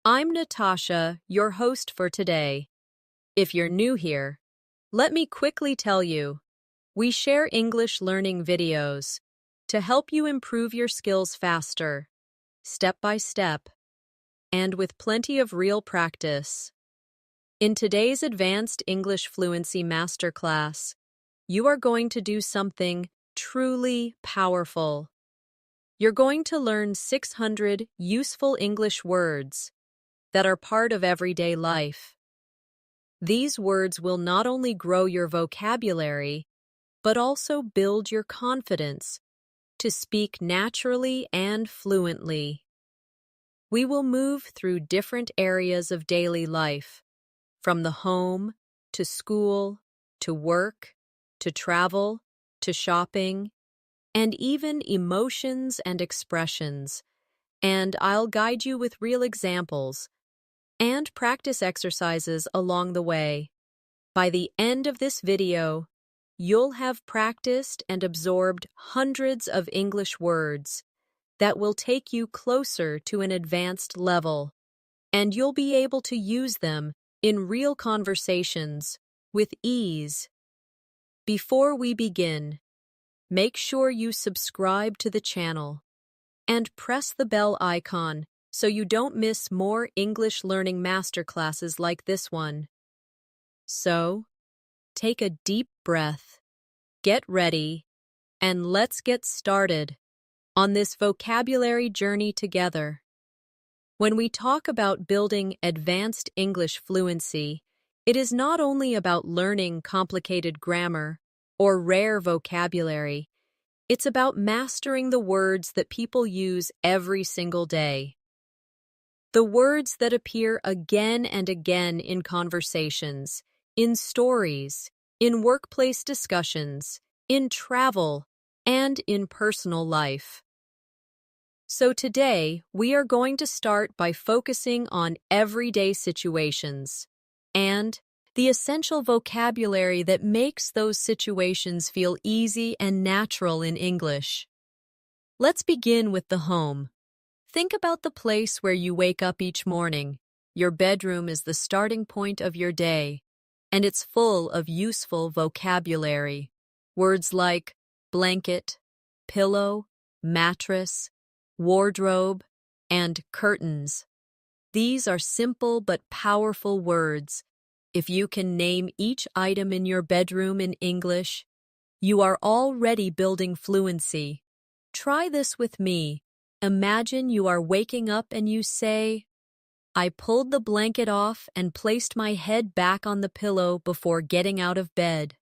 I'm Natasha, your host for today. If you're new here, let me quickly tell you, we share English learning videos to help you improve your skills faster, step by step, and with plenty of real practice. In today's Advanced English Fluency Masterclass, you are going to do something truly powerful. You're going to learn 600 useful English words that are part of everyday life. These words will not only grow your vocabulary, but also build your confidence to speak naturally and fluently. We will move through different areas of daily life, from the home, to school, to work, to travel, to shopping, and even emotions and expressions. And I'll guide you with real examples and practice exercises along the way. By the end of this video, you'll have practiced and absorbed hundreds of English words that will take you closer to an advanced level, and you'll be able to use them in real conversations with ease. Before we begin, make sure you subscribe to the channel and press the bell icon so you don't miss more English learning masterclasses like this one. So, take a deep breath, get ready, and let's get started on this vocabulary journey together. When we talk about building advanced English fluency, it is not only about learning complicated grammar or rare vocabulary, it's about mastering the words that people use every single day. The words that appear again and again in conversations, in stories, in workplace discussions, in travel, and in personal life. So today, we are going to start by focusing on everyday situations and the essential vocabulary that makes those situations feel easy and natural in English. Let's begin with the home. Think about the place where you wake up each morning. Your bedroom is the starting point of your day, and it's full of useful vocabulary. Words like blanket, pillow, mattress, wardrobe, and curtains. These are simple but powerful words. If you can name each item in your bedroom in English, you are already building fluency. Try this with me. Imagine you are waking up and you say, "I pulled the blanket off and placed my head back on the pillow before getting out of bed."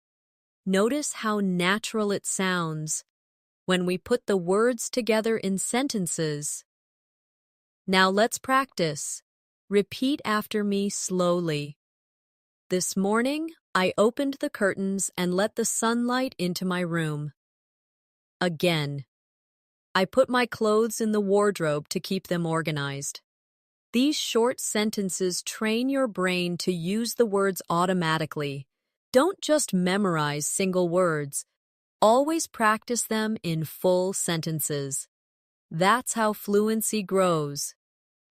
Notice how natural it sounds when we put the words together in sentences. Now let's practice. Repeat after me slowly. This morning, I opened the curtains and let the sunlight into my room. Again. I put my clothes in the wardrobe to keep them organized. These short sentences train your brain to use the words automatically. Don't just memorize single words. Always practice them in full sentences. That's how fluency grows.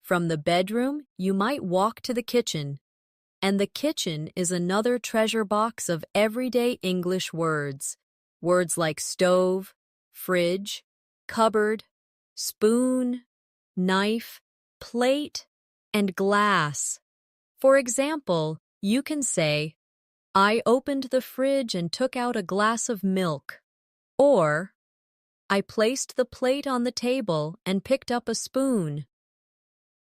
From the bedroom, you might walk to the kitchen. And the kitchen is another treasure box of everyday English words. Words like stove, fridge, cupboard, spoon, knife, plate, and glass. For example, you can say, "I opened the fridge and took out a glass of milk," or "I placed the plate on the table and picked up a spoon."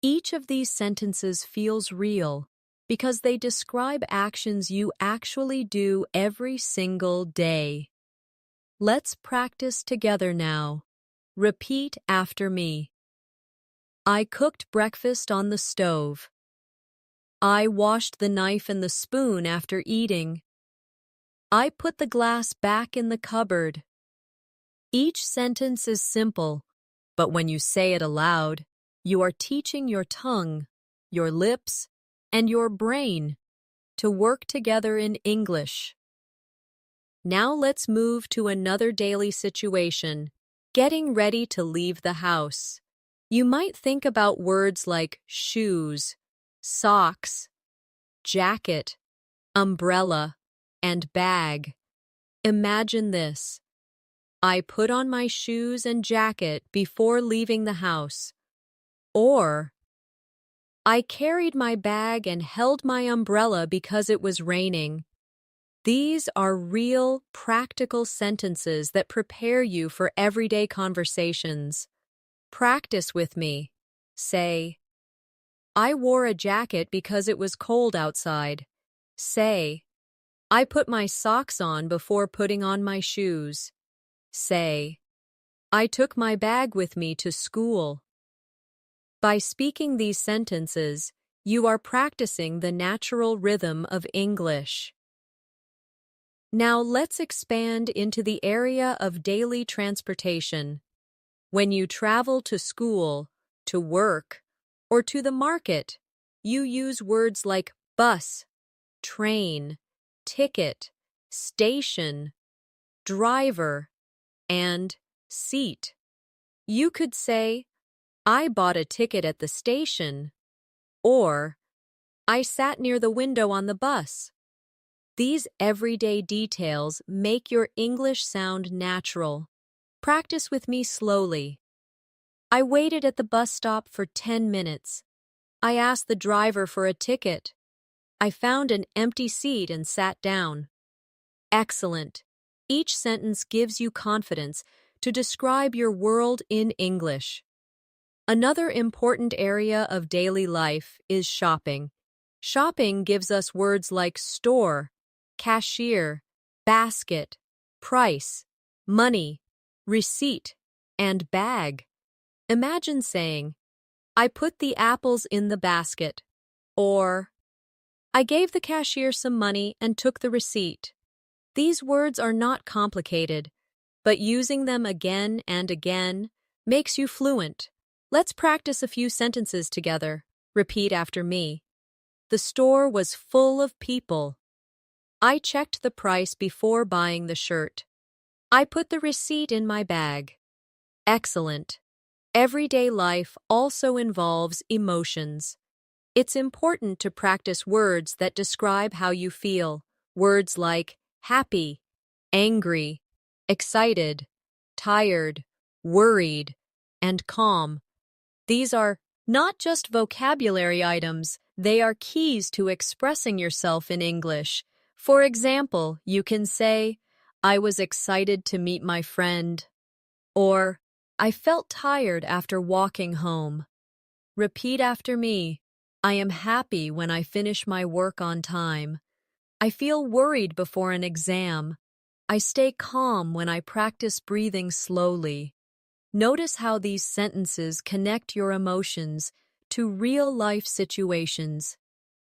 Each of these sentences feels real because they describe actions you actually do every single day. Let's practice together now. Repeat after me. I cooked breakfast on the stove. I washed the knife and the spoon after eating. I put the glass back in the cupboard. Each sentence is simple, but when you say it aloud, you are teaching your tongue, your lips, and your brain to work together in English. Now let's move to another daily situation. Getting ready to leave the house. You might think about words like shoes, socks, jacket, umbrella, and bag. Imagine this. I put on my shoes and jacket before leaving the house. Or, I carried my bag and held my umbrella because it was raining. These are real, practical sentences that prepare you for everyday conversations. Practice with me. Say, I wore a jacket because it was cold outside. Say, I put my socks on before putting on my shoes. Say, I took my bag with me to school. By speaking these sentences, you are practicing the natural rhythm of English. Now let's expand into the area of daily transportation. When you travel to school, to work, or to the market, you use words like bus, train, ticket, station, driver, and seat. You could say, I bought a ticket at the station, or I sat near the window on the bus. These everyday details make your English sound natural. Practice with me slowly. I waited at the bus stop for 10 minutes. I asked the driver for a ticket. I found an empty seat and sat down. Excellent. Each sentence gives you confidence to describe your world in English. Another important area of daily life is shopping. Shopping gives us words like store, cashier, basket, price, money, receipt, and bag. Imagine saying, I put the apples in the basket, or I gave the cashier some money and took the receipt. These words are not complicated, but using them again and again makes you fluent. Let's practice a few sentences together. Repeat after me. The store was full of people. I checked the price before buying the shirt. I put the receipt in my bag. Excellent. Everyday life also involves emotions. It's important to practice words that describe how you feel. Words like happy, angry, excited, tired, worried, and calm. These are not just vocabulary items, they are keys to expressing yourself in English. For example, you can say, I was excited to meet my friend, or I felt tired after walking home. Repeat after me. I am happy when I finish my work on time. I feel worried before an exam. I stay calm when I practice breathing slowly. Notice how these sentences connect your emotions to real-life situations.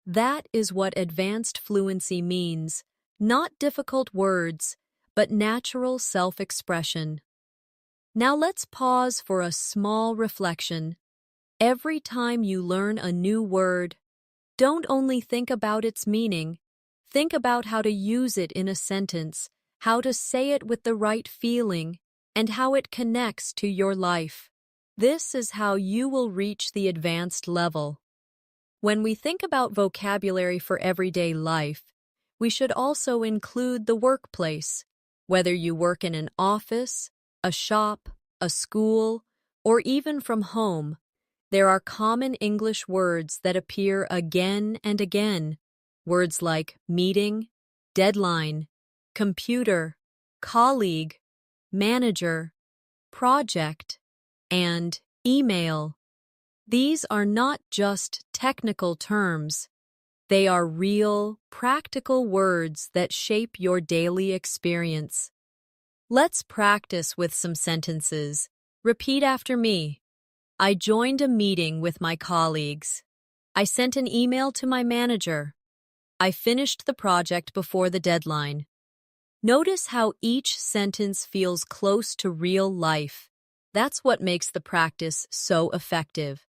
That is what advanced fluency means, not difficult words, but natural self-expression. Now let's pause for a small reflection. Every time you learn a new word, don't only think about its meaning, think about how to use it in a sentence, how to say it with the right feeling, and how it connects to your life. This is how you will reach the advanced level. When we think about vocabulary for everyday life, we should also include the workplace. Whether you work in an office, a shop, a school, or even from home, there are common English words that appear again and again. Words like meeting, deadline, computer, colleague, manager, project, and email. These are not just technical terms. They are real, practical words that shape your daily experience. Let's practice with some sentences. Repeat after me. I joined a meeting with my colleagues. I sent an email to my manager. I finished the project before the deadline. Notice how each sentence feels close to real life. That's what makes the practice so effective.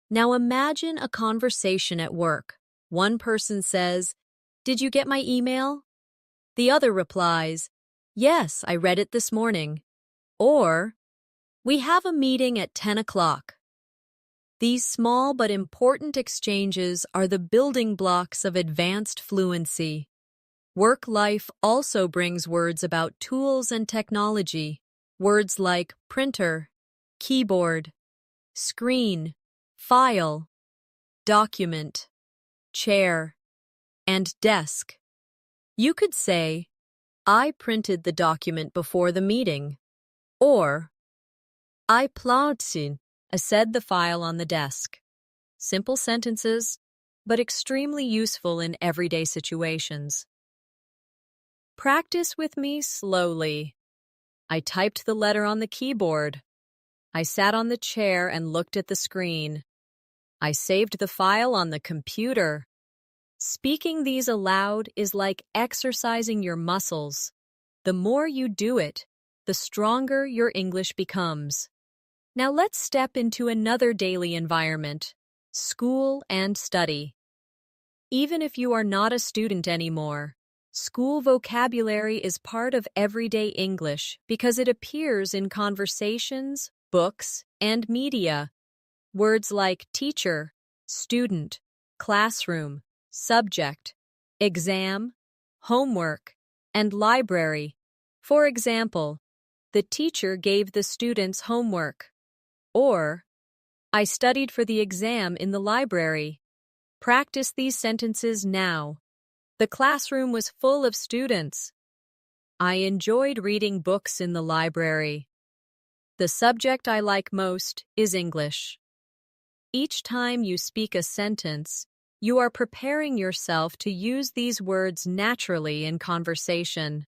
Now imagine a conversation at work. One person says, "Did you get my email?" The other replies, "Yes, I read it this morning." Or, We have a meeting at 10 o'clock. These small but important exchanges are the building blocks of advanced fluency. Work life also brings words about tools and technology. Words like printer, keyboard, screen, file, document, chair, and desk. You could say, I printed the document before the meeting, or I plotted the file on the desk. Simple sentences, but extremely useful in everyday situations. Practice with me slowly. I typed the letter on the keyboard. I sat on the chair and looked at the screen. I saved the file on the computer. Speaking these aloud is like exercising your muscles. The more you do it, the stronger your English becomes. Now let's step into another daily environment, school and study. Even if you are not a student anymore, school vocabulary is part of everyday English because it appears in conversations, books, and media. Words like teacher, student, classroom, subject, exam, homework, and library. For example, the teacher gave the students homework. Or, I studied for the exam in the library. Practice these sentences now. The classroom was full of students. I enjoyed reading books in the library. The subject I like most is English. Each time you speak a sentence, you are preparing yourself to use these words naturally in conversation.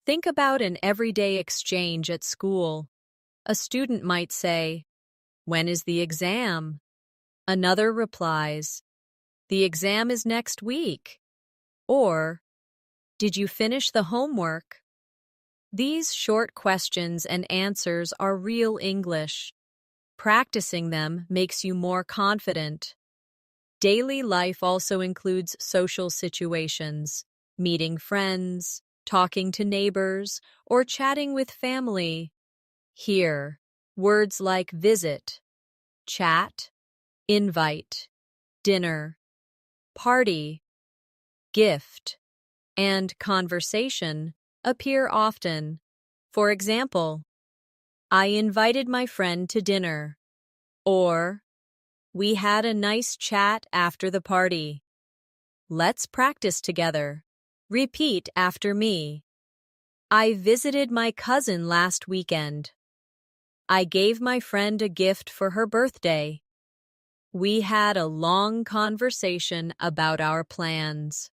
Think about an everyday exchange at school. A student might say, "When is the exam?" Another replies, "The exam is next week." Or, "Did you finish the homework?" These short questions and answers are real English. Practicing them makes you more confident. Daily life also includes social situations, meeting friends, talking to neighbors, or chatting with family. Here, words like visit, chat, invite, dinner, party, gift, and conversation appear often. For example, I invited my friend to dinner, or we had a nice chat after the party. Let's practice together. Repeat after me. I visited my cousin last weekend. I gave my friend a gift for her birthday. We had a long conversation about our plans.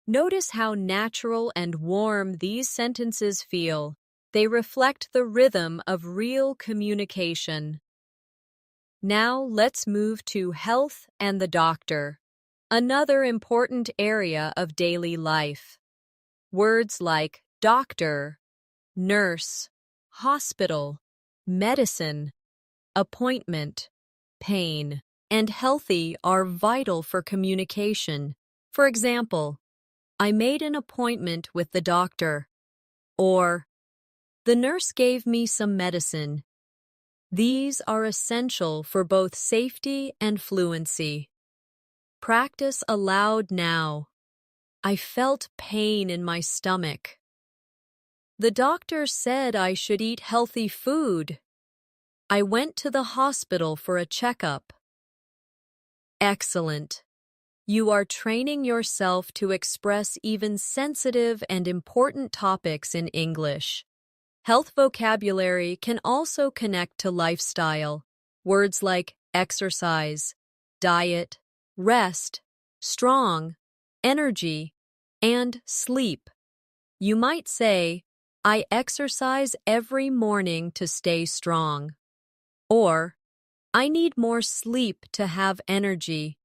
Notice how natural and warm these sentences feel. They reflect the rhythm of real communication. Now let's move to health and the doctor, another important area of daily life. Words like doctor, nurse, hospital, medicine, appointment, pain, and healthy are vital for communication. For example, I made an appointment with the doctor, or the nurse gave me some medicine. These are essential for both safety and fluency. Practice aloud now. I felt pain in my stomach. The doctor said I should eat healthy food. I went to the hospital for a checkup. Excellent. You are training yourself to express even sensitive and important topics in English. Health vocabulary can also connect to lifestyle. Words like exercise, diet, rest, strong, energy, and sleep. You might say, I exercise every morning to stay strong. Or, I need more sleep to have energy.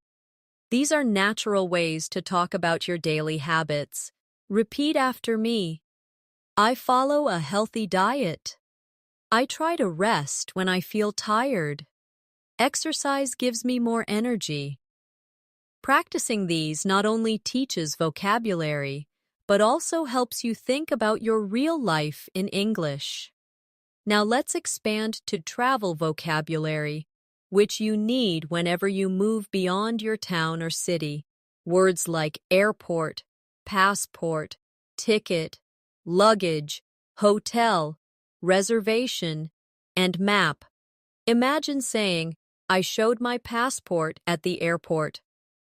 These are natural ways to talk about your daily habits. Repeat after me. I follow a healthy diet. I try to rest when I feel tired. Exercise gives me more energy. Practicing these not only teaches vocabulary, but also helps you think about your real life in English. Now let's expand to travel vocabulary, which you need whenever you move beyond your town or city. Words like airport, passport, ticket, luggage, hotel, reservation, and map. Imagine saying, I showed my passport at the airport,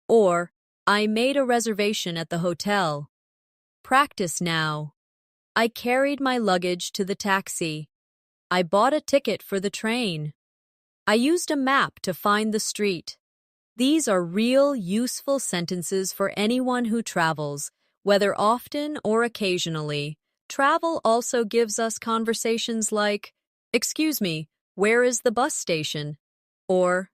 or I made a reservation at the hotel. Practice now. I carried my luggage to the taxi. I bought a ticket for the train. I used a map to find the street. These are real, useful sentences for anyone who travels, whether often or occasionally. Travel also gives us conversations like, "Excuse me, where is the bus station?" Or,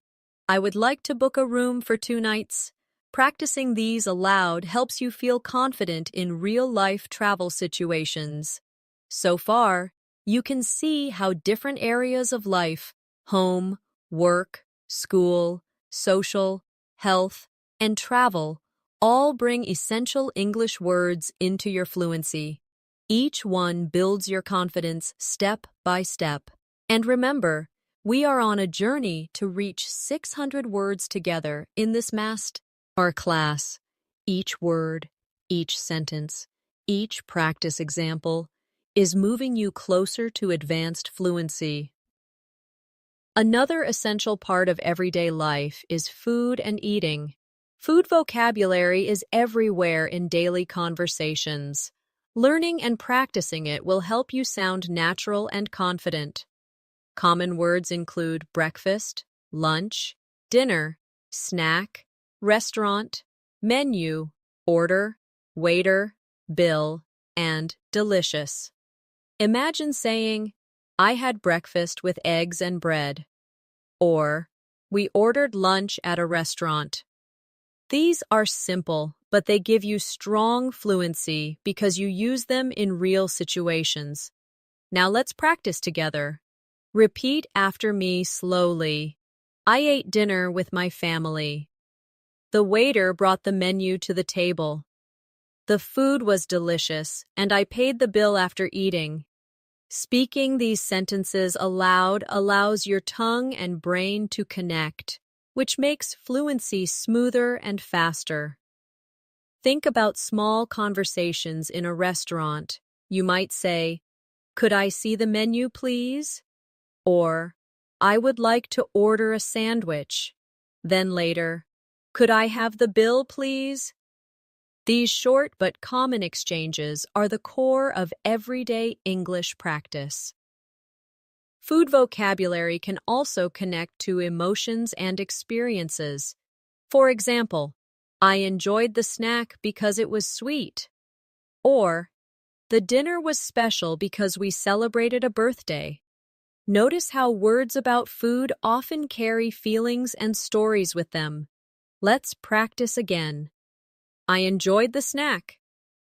"I would like to book a room for 2 nights." Practicing these aloud helps you feel confident in real-life travel situations. So far, you can see how different areas of life, home, work, school, social, health, and travel, all bring essential English words into your fluency. Each one builds your confidence step by step. And remember, we are on a journey to reach 600 words together in this our class. Each word, each sentence, each practice example is moving you closer to advanced fluency. Another essential part of everyday life is food and eating. Food vocabulary is everywhere in daily conversations. Learning and practicing it will help you sound natural and confident. Common words include breakfast, lunch, dinner, snack, restaurant, menu, order, waiter, bill, and delicious. Imagine saying, I had breakfast with eggs and bread, or we ordered lunch at a restaurant. These are simple, but they give you strong fluency because you use them in real situations. Now let's practice together. Repeat after me slowly. I ate dinner with my family. The waiter brought the menu to the table. The food was delicious, and I paid the bill after eating. Speaking these sentences aloud allows your tongue and brain to connect, which makes fluency smoother and faster. Think about small conversations in a restaurant. You might say, "Could I see the menu, please?" Or, "I would like to order a sandwich." Then later, "Could I have the bill, please?" These short but common exchanges are the core of everyday English practice. Food vocabulary can also connect to emotions and experiences. For example, I enjoyed the snack because it was sweet. Or, the dinner was special because we celebrated a birthday. Notice how words about food often carry feelings and stories with them. Let's practice again. I enjoyed the snack.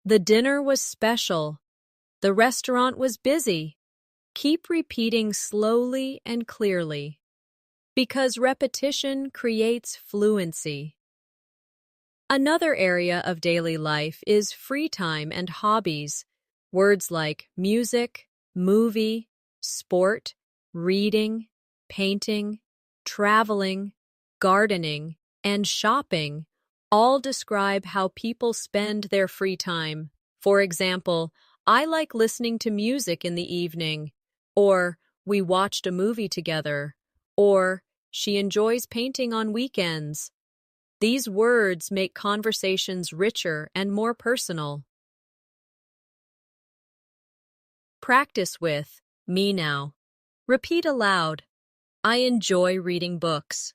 The dinner was special. The restaurant was busy. Keep repeating slowly and clearly, because repetition creates fluency. Another area of daily life is free time and hobbies. Words like music, movie, sport, reading, painting, traveling, gardening, and shopping all describe how people spend their free time. For example, I like listening to music in the evening, or we watched a movie together, or she enjoys painting on weekends. These words make conversations richer and more personal. Practice with me now. Repeat aloud. I enjoy reading books.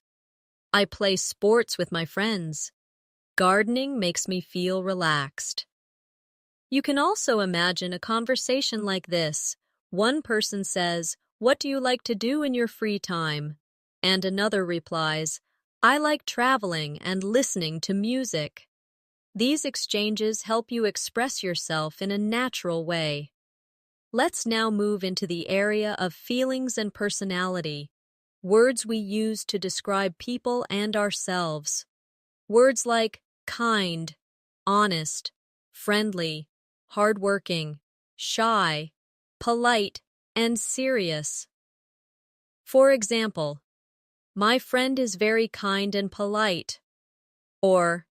I play sports with my friends. Gardening makes me feel relaxed. You can also imagine a conversation like this. One person says, "What do you like to do in your free time?" And another replies, "I like traveling and listening to music." These exchanges help you express yourself in a natural way. Let's now move into the area of feelings and personality, words we use to describe people and ourselves. Words like kind, honest, friendly, hardworking, shy, polite, and serious. For example, my friend is very kind and polite, or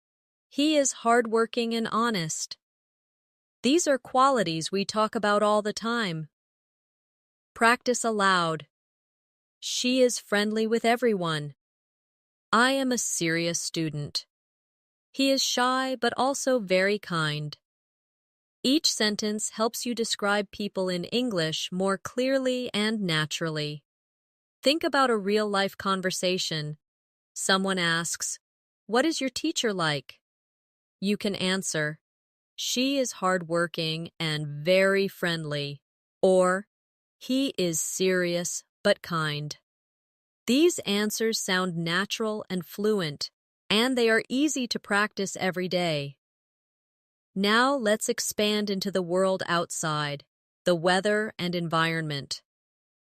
he is hardworking and honest. These are qualities we talk about all the time. Practice aloud. She is friendly with everyone. I am a serious student. He is shy but also very kind. Each sentence helps you describe people in English more clearly and naturally. Think about a real-life conversation. Someone asks, "What is your teacher like?" You can answer, "She is hardworking and very friendly," or "He is serious but kind." These answers sound natural and fluent, and they are easy to practice every day. Now let's expand into the world outside, the weather and environment.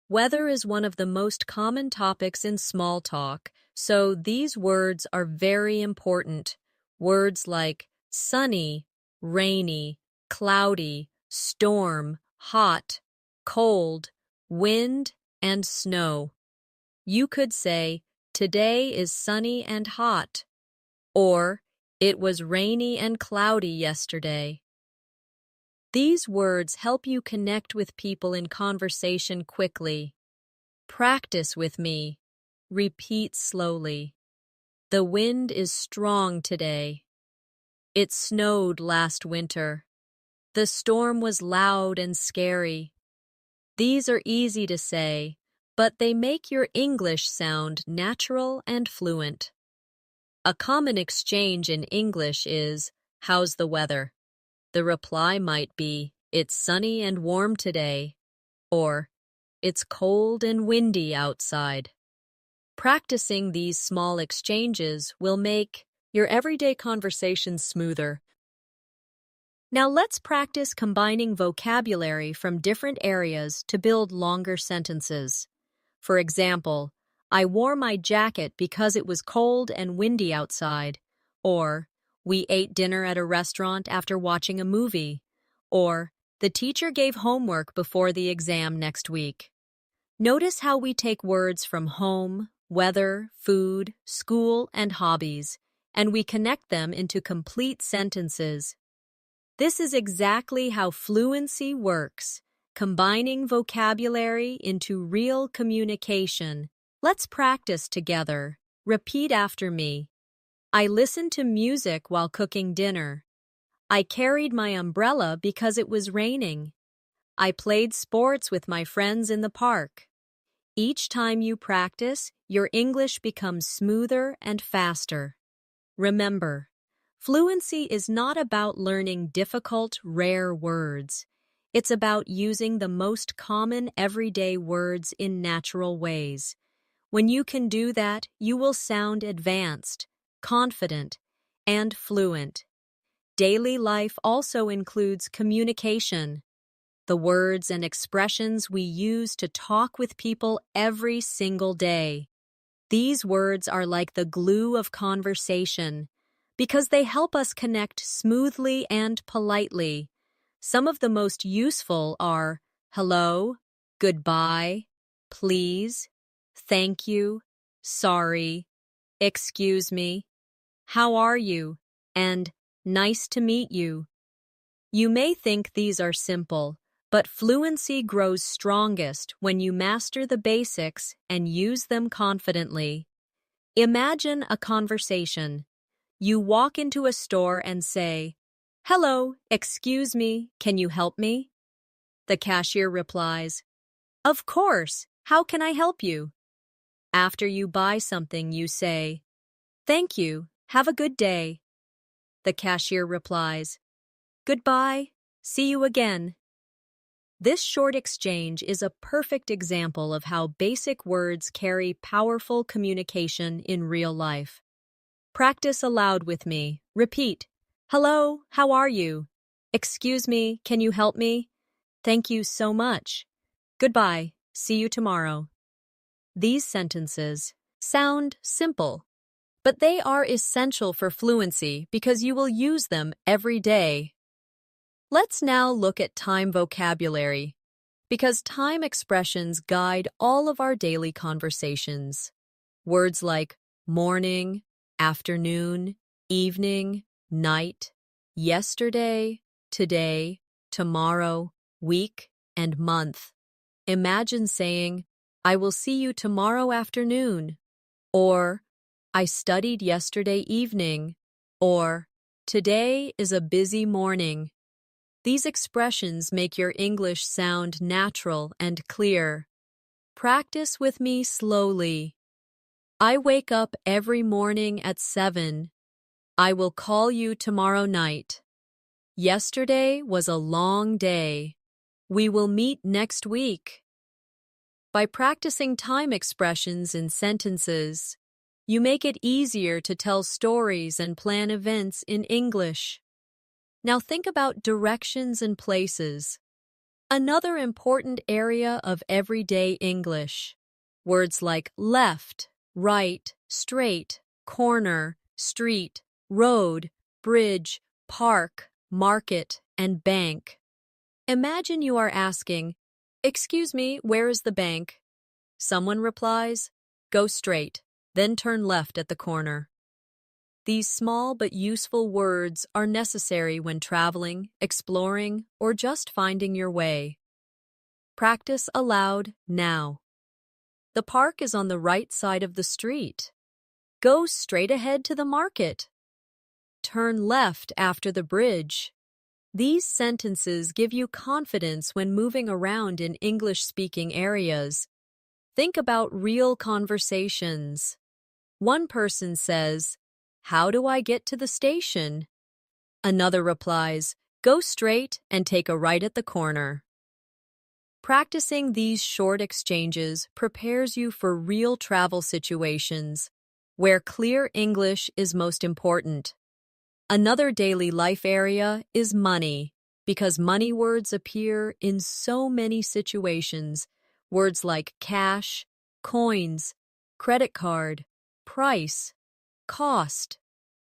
Weather is one of the most common topics in small talk, so these words are very important. Words like sunny, rainy, cloudy, storm, hot, cold, wind, and snow. You could say, "Today is sunny and hot," or "It was rainy and cloudy yesterday." These words help you connect with people in conversation quickly. Practice with me. Repeat slowly. The wind is strong today. It snowed last winter. The storm was loud and scary. These are easy to say, but they make your English sound natural and fluent. A common exchange in English is, "How's the weather?" The reply might be, "It's sunny and warm today," or "It's cold and windy outside." Practicing these small exchanges will make your everyday conversations smoother. Now let's practice combining vocabulary from different areas to build longer sentences. For example, "I wore my jacket because it was cold and windy outside," or "We ate dinner at a restaurant after watching a movie," or "The teacher gave homework before the exam next week." Notice how we take words from home, weather, food, school, and hobbies, and we connect them into complete sentences. This is exactly how fluency works, combining vocabulary into real communication. Let's practice together. Repeat after me. I listened to music while cooking dinner. I carried my umbrella because it was raining. I played sports with my friends in the park. Each time you practice, your English becomes smoother and faster. Remember, fluency is not about learning difficult, rare words. It's about using the most common everyday words in natural ways. When you can do that, you will sound advanced, confident, and fluent. Daily life also includes communication, the words and expressions we use to talk with people every single day. These words are like the glue of conversation because they help us connect smoothly and politely. Some of the most useful are hello, goodbye, please, thank you, sorry, excuse me, how are you, and nice to meet you. You may think these are simple, but fluency grows strongest when you master the basics and use them confidently. Imagine a conversation. You walk into a store and say, "Hello, excuse me, can you help me?" The cashier replies, "Of course, how can I help you?" After you buy something, you say, "Thank you, have a good day." The cashier replies, "Goodbye, see you again." This short exchange is a perfect example of how basic words carry powerful communication in real life. Practice aloud with me. Repeat. Hello, how are you? Excuse me, can you help me? Thank you so much. Goodbye, see you tomorrow. These sentences sound simple, but they are essential for fluency because you will use them every day. Let's now look at time vocabulary. because time expressions guide all of our daily conversations. Words like morning, afternoon, evening, night, yesterday, today, tomorrow, week, and month. Imagine saying, I will see you tomorrow afternoon, or I studied yesterday evening, or today is a busy morning. These expressions make your English sound natural and clear. Practice with me slowly. I wake up every morning at 7. I will call you tomorrow night. Yesterday was a long day. We will meet next week. By practicing time expressions in sentences, you make it easier to tell stories and plan events in English. Now think about directions and places. Another important area of everyday English. Words like left, right, straight, corner, street, road, bridge, park, market, and bank. Imagine you are asking, "Excuse me, where is the bank?" Someone replies, "Go straight, then turn left at the corner." These small but useful words are necessary when traveling, exploring, or just finding your way. Practice aloud now. The park is on the right side of the street. Go straight ahead to the market. Turn left after the bridge. These sentences give you confidence when moving around in English-speaking areas. Think about real conversations. One person says, "How do I get to the station?" Another replies, "Go straight and take a right at the corner." Practicing these short exchanges prepares you for real travel situations where clear English is most important. Another daily life area is money, because money words appear in so many situations. Words like cash, coins, credit card, price, cost,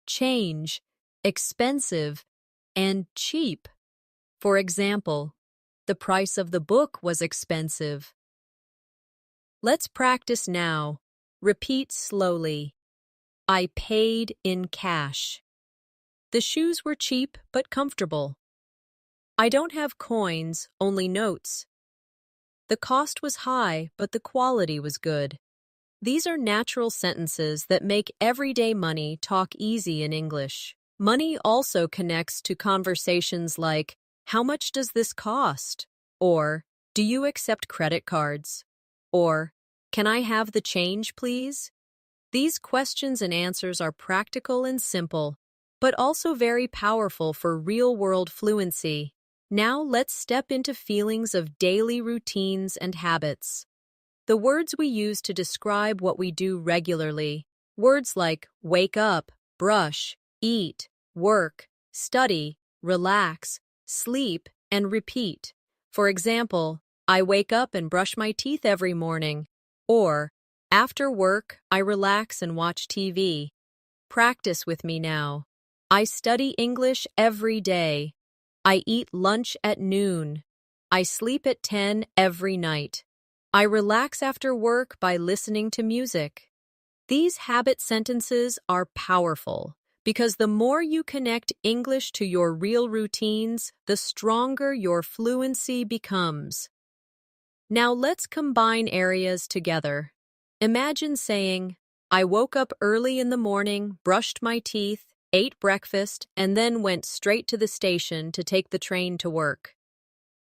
change, expensive, and cheap. For example, the price of the book was expensive. Let's practice now. Repeat slowly. I paid in cash. The shoes were cheap but comfortable. I don't have coins, only notes. The cost was high, but the quality was good. These are natural sentences that make everyday money talk easy in English. Money also connects to conversations like, "How much does this cost?" Or, "Do you accept credit cards?" Or, "Can I have the change, please?" These questions and answers are practical and simple, but also very powerful for real-world fluency. Now let's step into feelings of daily routines and habits. The words we use to describe what we do regularly, words like wake up, brush, eat, work, study, relax, sleep, and repeat. For example, I wake up and brush my teeth every morning. Or, after work, I relax and watch TV. Practice with me now. I study English every day. I eat lunch at noon. I sleep at 10 every night. I relax after work by listening to music. These habit sentences are powerful because the more you connect English to your real routines, the stronger your fluency becomes. Now let's combine areas together. Imagine saying, I woke up early in the morning, brushed my teeth, ate breakfast, and then went straight to the station to take the train to work.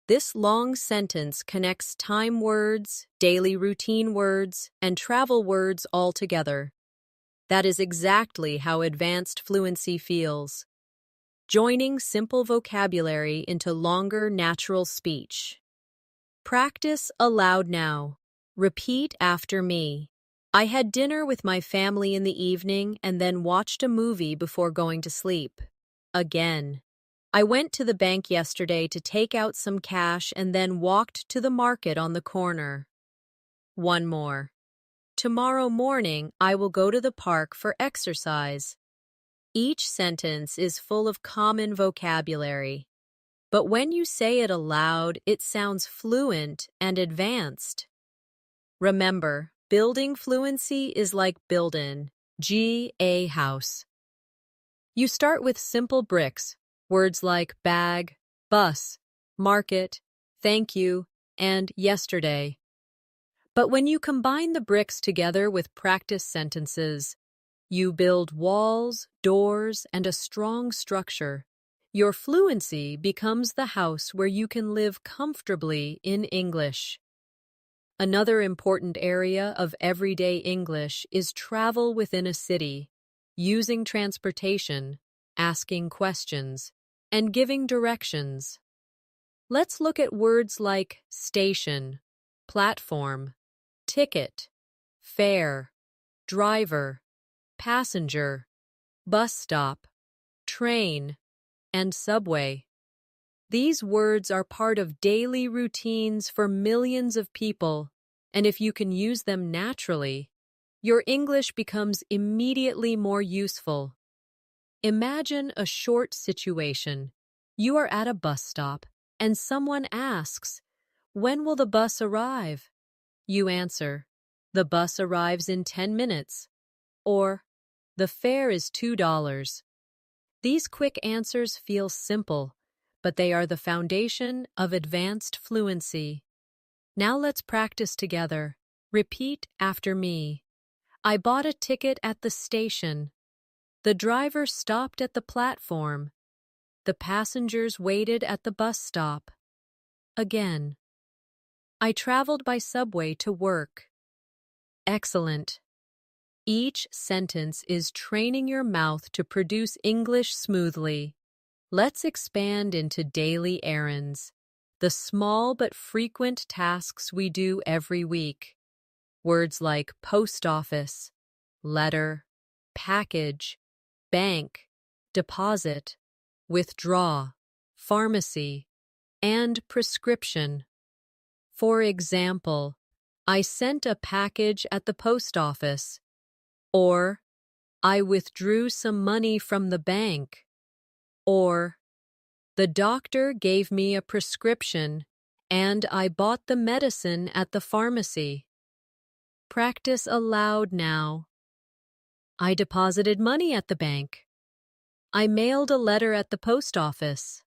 This long sentence connects time words, daily routine words, and travel words all together. That is exactly how advanced fluency feels. Joining simple vocabulary into longer natural speech. Practice aloud now. Repeat after me. I had dinner with my family in the evening and then watched a movie before going to sleep. Again. I went to the bank yesterday to take out some cash and then walked to the market on the corner. One more. Tomorrow morning, I will go to the park for exercise. Each sentence is full of common vocabulary, but when you say it aloud, it sounds fluent and advanced. Remember, building fluency is like building a house. You start with simple bricks, words like bag, bus, market, thank you, and yesterday. But when you combine the bricks together with practice sentences, you build walls, doors, and a strong structure. Your fluency becomes the house where you can live comfortably in English. Another important area of everyday English is travel within a city, using transportation, asking questions, and giving directions. Let's look at words like station, platform, ticket, fare, driver, passenger, bus stop, train, and subway. These words are part of daily routines for millions of people, and if you can use them naturally, your English becomes immediately more useful. Imagine a short situation. You are at a bus stop, and someone asks, "When will the bus arrive?" You answer, "The bus arrives in 10 minutes," or "The fare is $2. These quick answers feel simple, but they are the foundation of advanced fluency. Now let's practice together. Repeat after me. I bought a ticket at the station. The driver stopped at the platform. The passengers waited at the bus stop. Again. I traveled by subway to work. Excellent. Each sentence is training your mouth to produce English smoothly. Let's expand into daily errands, the small but frequent tasks we do every week. Words like post office, letter, package, bank, deposit, withdraw, pharmacy, and prescription. For example, I sent a package at the post office. Or, I withdrew some money from the bank. Or, the doctor gave me a prescription and I bought the medicine at the pharmacy. Practice aloud now. I deposited money at the bank. I mailed a letter at the post office.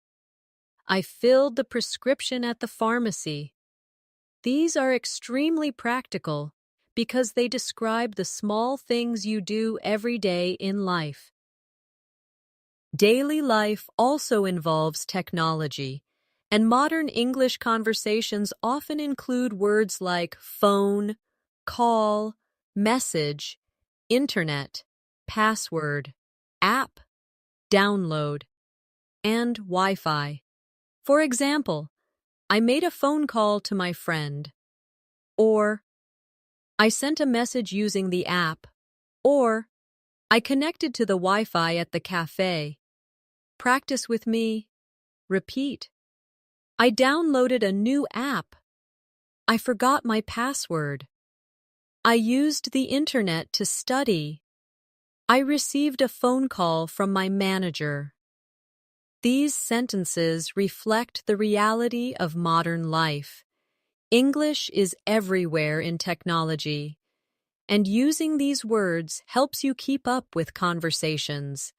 I filled the prescription at the pharmacy. These are extremely practical because they describe the small things you do every day in life. Daily life also involves technology, and modern English conversations often include words like phone, call, message, internet, password, app, download, and Wi-Fi. For example, I made a phone call to my friend, or I sent a message using the app, or I connected to the Wi-Fi at the cafe. Practice with me. Repeat. I downloaded a new app. I forgot my password. I used the internet to study. I received a phone call from my manager. These sentences reflect the reality of modern life. English is everywhere in technology, and using these words helps you keep up with conversations.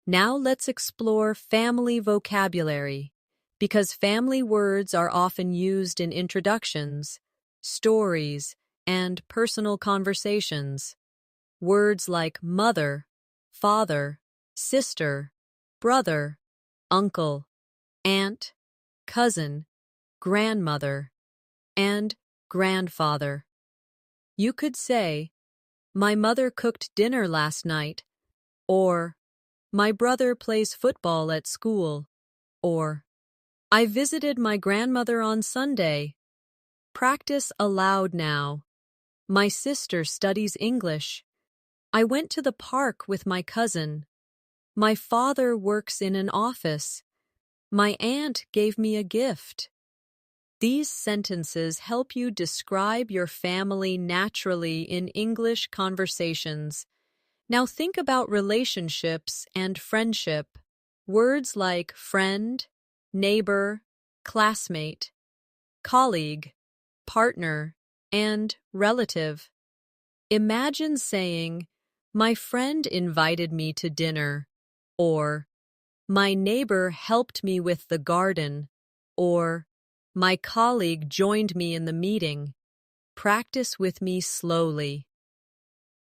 Now let's explore family vocabulary, because family words are often used in introductions, stories, and personal conversations. Words like mother, father, sister, brother, uncle, aunt, cousin, grandmother, and grandfather. You could say, "My mother cooked dinner last night," or "My brother plays football at school," or "I visited my grandmother on Sunday." Practice aloud now. My sister studies English. I went to the park with my cousin. My father works in an office. My aunt gave me a gift. These sentences help you describe your family naturally in English conversations. Now think about relationships and friendship. Words like friend, neighbor, classmate, colleague, partner, and relative. Imagine saying, "My friend invited me to dinner," or "My neighbor helped me with the garden," or "My colleague joined me in the meeting." Practice with me slowly.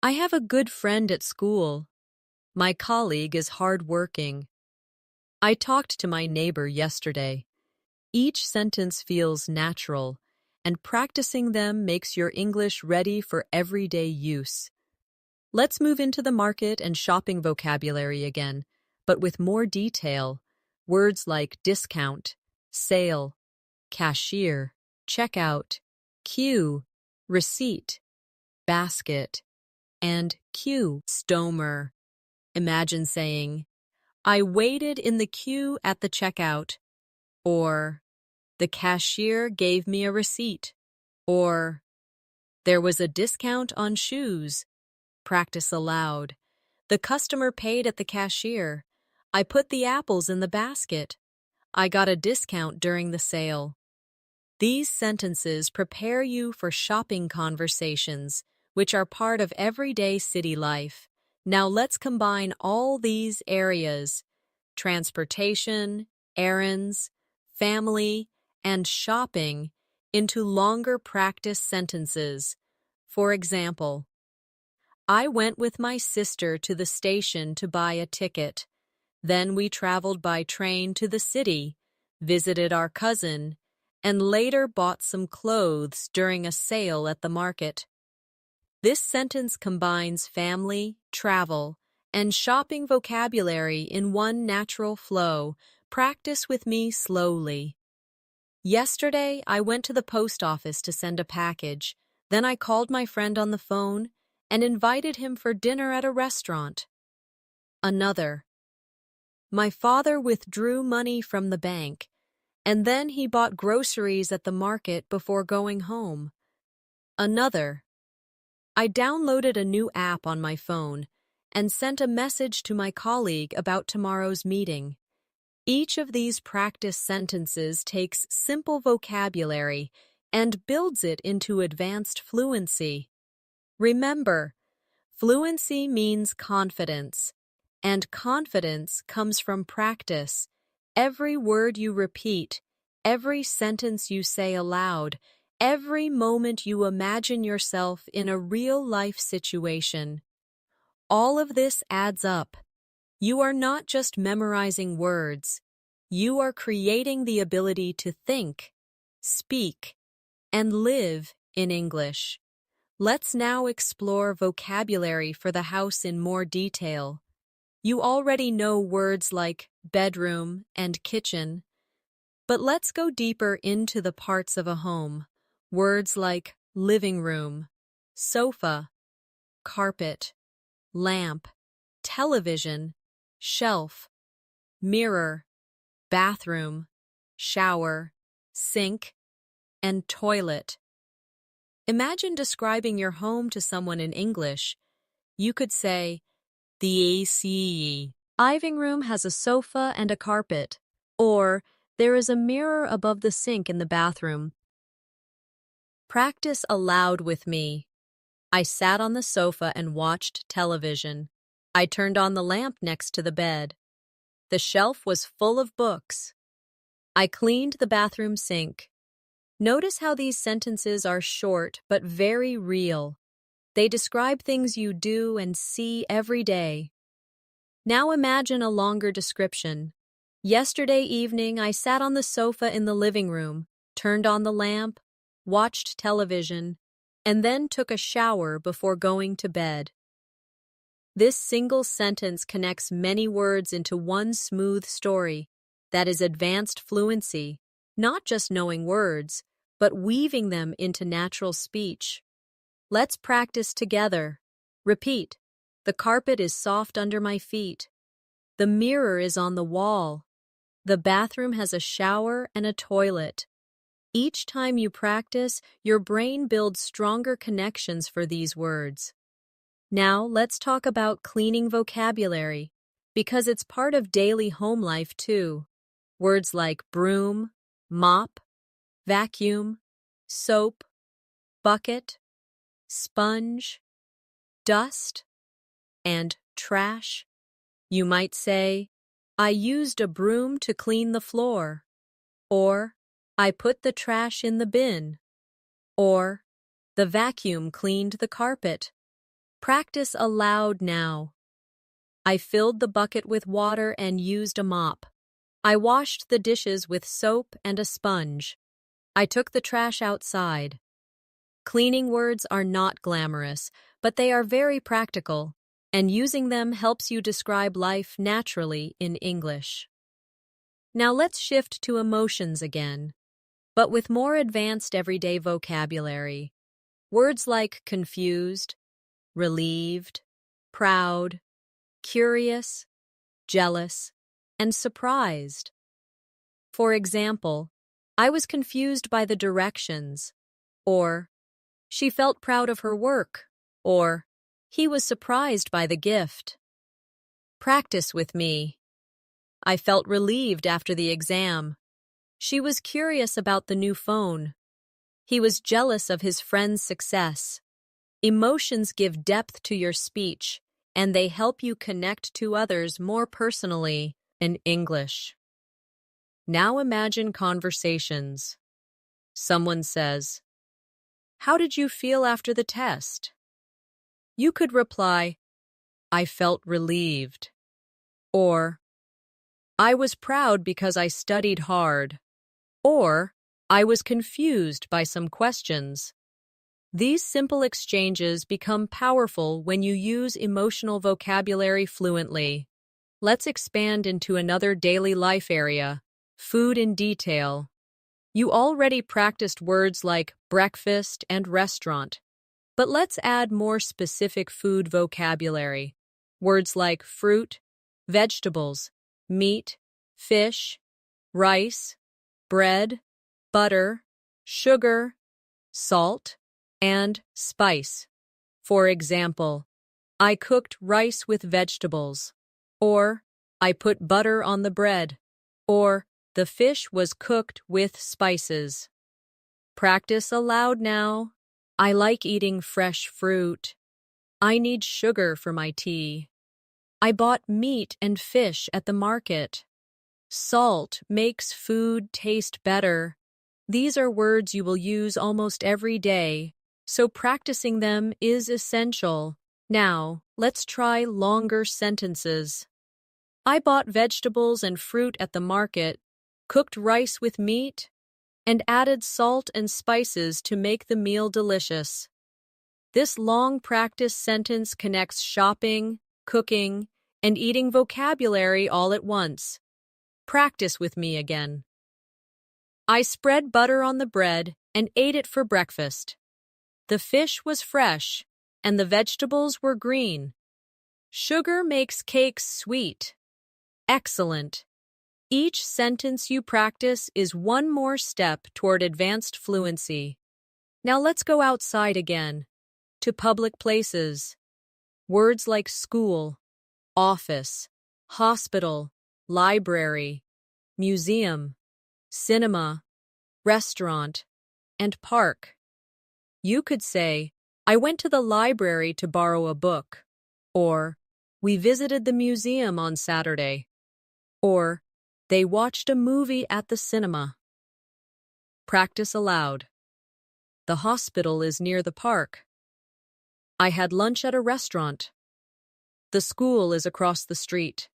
I have a good friend at school. My colleague is hardworking. I talked to my neighbor yesterday. Each sentence feels natural, and practicing them makes your English ready for everyday use. Let's move into the market and shopping vocabulary again, but with more detail. Words like discount, sale, cashier, checkout, queue, receipt, basket, and queue. Stomer. Imagine saying, "I waited in the queue at the checkout," or "The cashier gave me a receipt," or "There was a discount on shoes." Practice aloud. "The customer paid at the cashier. I put the apples in the basket. I got a discount during the sale." These sentences prepare you for shopping conversations, which are part of everyday city life. Now let's combine all these areas: transportation, errands, family, and shopping into longer practice sentences. For example, I went with my sister to the station to buy a ticket. Then we traveled by train to the city, visited our cousin, and later bought some clothes during a sale at the market. This sentence combines family, travel, and shopping vocabulary in one natural flow. Practice with me slowly. Yesterday, I went to the post office to send a package. Then I called my friend on the phone and invited him for dinner at a restaurant. Another. My father withdrew money from the bank, and then he bought groceries at the market before going home. Another. I downloaded a new app on my phone and sent a message to my colleague about tomorrow's meeting. Each of these practice sentences takes simple vocabulary and builds it into advanced fluency. Remember, fluency means confidence, and confidence comes from practice. Every word you repeat, every sentence you say aloud, every moment you imagine yourself in a real-life situation. All of this adds up. You are not just memorizing words. You are creating the ability to think, speak, and live in English. Let's now explore vocabulary for the house in more detail. You already know words like bedroom and kitchen, but let's go deeper into the parts of a home. Words like living room, sofa, carpet, lamp, television, shelf, mirror, bathroom, shower, sink, and toilet. Imagine describing your home to someone in English. You could say, "The AC living room has a sofa and a carpet," or "There is a mirror above the sink in the bathroom." Practice aloud with me. I sat on the sofa and watched television. I turned on the lamp next to the bed. The shelf was full of books. I cleaned the bathroom sink. Notice how these sentences are short but very real. They describe things you do and see every day. Now imagine a longer description. Yesterday evening, I sat on the sofa in the living room, turned on the lamp, watched television, and then took a shower before going to bed. This single sentence connects many words into one smooth story. That is advanced fluency, not just knowing words, but weaving them into natural speech. Let's practice together. Repeat. The carpet is soft under my feet. The mirror is on the wall. The bathroom has a shower and a toilet. Each time you practice, your brain builds stronger connections for these words. Now, let's talk about cleaning vocabulary, because it's part of daily home life too. Words like broom, mop, vacuum, soap, bucket, sponge, dust, and trash. You might say, I used a broom to clean the floor, or I put the trash in the bin, or the vacuum cleaned the carpet. Practice aloud now. I filled the bucket with water and used a mop. I washed the dishes with soap and a sponge. I took the trash outside. Cleaning words are not glamorous, but they are very practical, and using them helps you describe life naturally in English. Now let's shift to emotions again, but with more advanced everyday vocabulary. Words like confused, relieved, proud, curious, jealous, and surprised. For example, I was confused by the directions, or she felt proud of her work, or he was surprised by the gift. Practice with me. I felt relieved after the exam. She was curious about the new phone. He was jealous of his friend's success. Emotions give depth to your speech, and they help you connect to others more personally in English. Now imagine conversations. Someone says, "How did you feel after the test?" You could reply, "I felt relieved," or "I was proud because I studied hard," or "I was confused by some questions." These simple exchanges become powerful when you use emotional vocabulary fluently. Let's expand into another daily life area, food in detail. You already practiced words like breakfast and restaurant, but let's add more specific food vocabulary. Words like fruit, vegetables, meat, fish, rice, bread, butter, sugar, salt, and spice. For example, I cooked rice with vegetables, or I put butter on the bread, or the fish was cooked with spices. Practice aloud now. I like eating fresh fruit. I need sugar for my tea. I bought meat and fish at the market. Salt makes food taste better. These are words you will use almost every day, so practicing them is essential. Now, let's try longer sentences. I bought vegetables and fruit at the market, cooked rice with meat, and added salt and spices to make the meal delicious. This long practice sentence connects shopping, cooking, and eating vocabulary all at once. Practice with me again. I spread butter on the bread and ate it for breakfast. The fish was fresh, and the vegetables were green. Sugar makes cakes sweet. Excellent. Each sentence you practice is one more step toward advanced fluency. Now let's go outside again, to public places. Words like school, office, hospital, library, museum, cinema, restaurant, and park. You could say, I went to the library to borrow a book, or we visited the museum on Saturday, or they watched a movie at the cinema. Practice aloud. The hospital is near the park. I had lunch at a restaurant. The school is across the street.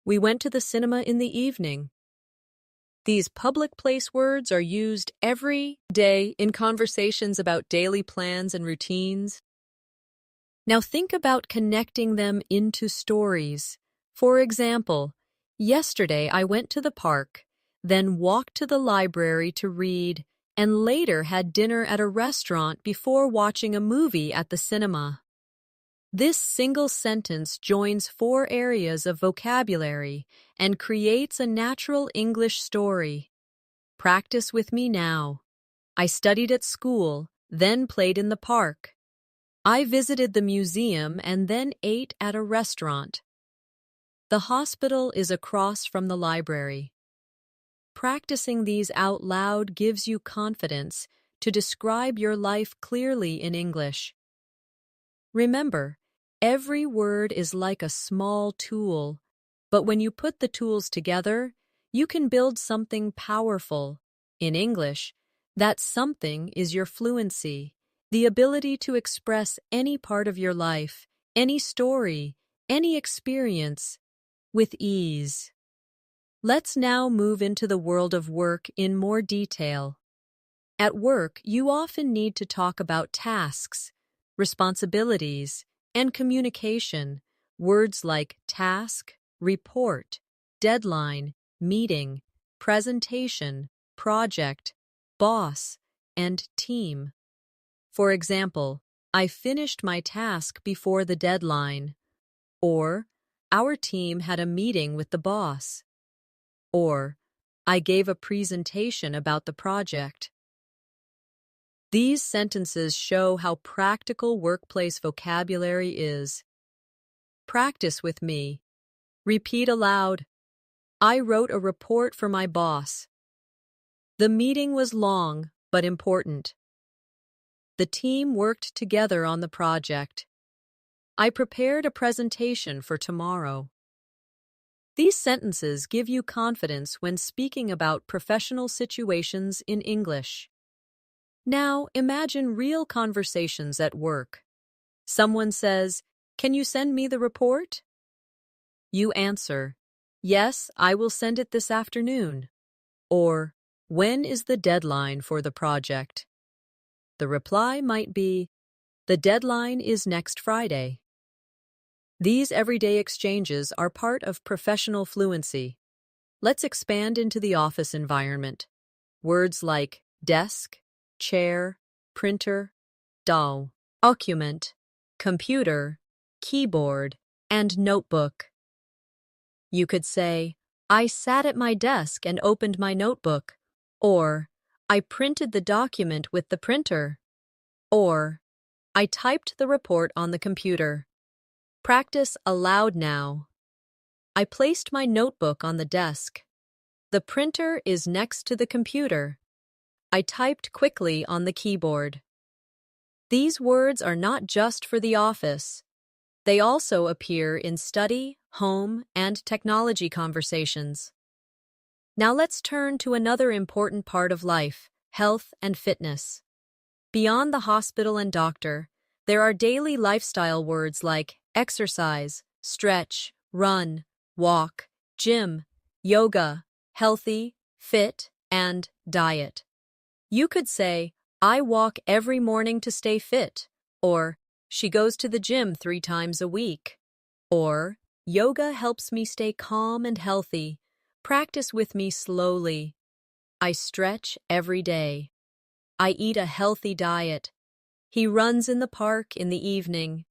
We went to the cinema in the evening. These public place words are used every day in conversations about daily plans and routines. Now think about connecting them into stories. For example, yesterday I went to the park, then walked to the library to read, and later had dinner at a restaurant before watching a movie at the cinema. This single sentence joins 4 areas of vocabulary and creates a natural English story. Practice with me now. I studied at school, then played in the park. I visited the museum and then ate at a restaurant. The hospital is across from the library. Practicing these out loud gives you confidence to describe your life clearly in English. Remember, every word is like a small tool, but when you put the tools together, you can build something powerful. In English, that something is your fluency, the ability to express any part of your life, any story, any experience, with ease. Let's now move into the world of work in more detail. At work, you often need to talk about tasks, responsibilities, and communication. Words like task, report, deadline, meeting, presentation, project, boss, and team. For example, I finished my task before the deadline. Or, our team had a meeting with the boss. Or, I gave a presentation about the project. These sentences show how practical workplace vocabulary is. Practice with me. Repeat aloud. I wrote a report for my boss. The meeting was long but important. The team worked together on the project. I prepared a presentation for tomorrow. These sentences give you confidence when speaking about professional situations in English. Now, imagine real conversations at work. Someone says, "Can you send me the report?" You answer, "Yes, I will send it this afternoon." Or, "When is the deadline for the project?" The reply might be, "The deadline is next Friday." These everyday exchanges are part of professional fluency. Let's expand into the office environment. Words like desk, chair, printer, document, computer, keyboard, and notebook. You could say, I sat at my desk and opened my notebook, or I printed the document with the printer, or I typed the report on the computer. Practice aloud now. I placed my notebook on the desk. The printer is next to the computer. I typed quickly on the keyboard. These words are not just for the office. They also appear in study, home, and technology conversations. Now let's turn to another important part of life, health and fitness. Beyond the hospital and doctor, there are daily lifestyle words like exercise, stretch, run, walk, gym, yoga, healthy, fit, and diet. You could say, I walk every morning to stay fit, or she goes to the gym 3 times a week, or yoga helps me stay calm and healthy. Practice with me slowly. I stretch every day. I eat a healthy diet. He runs in the park in the evening.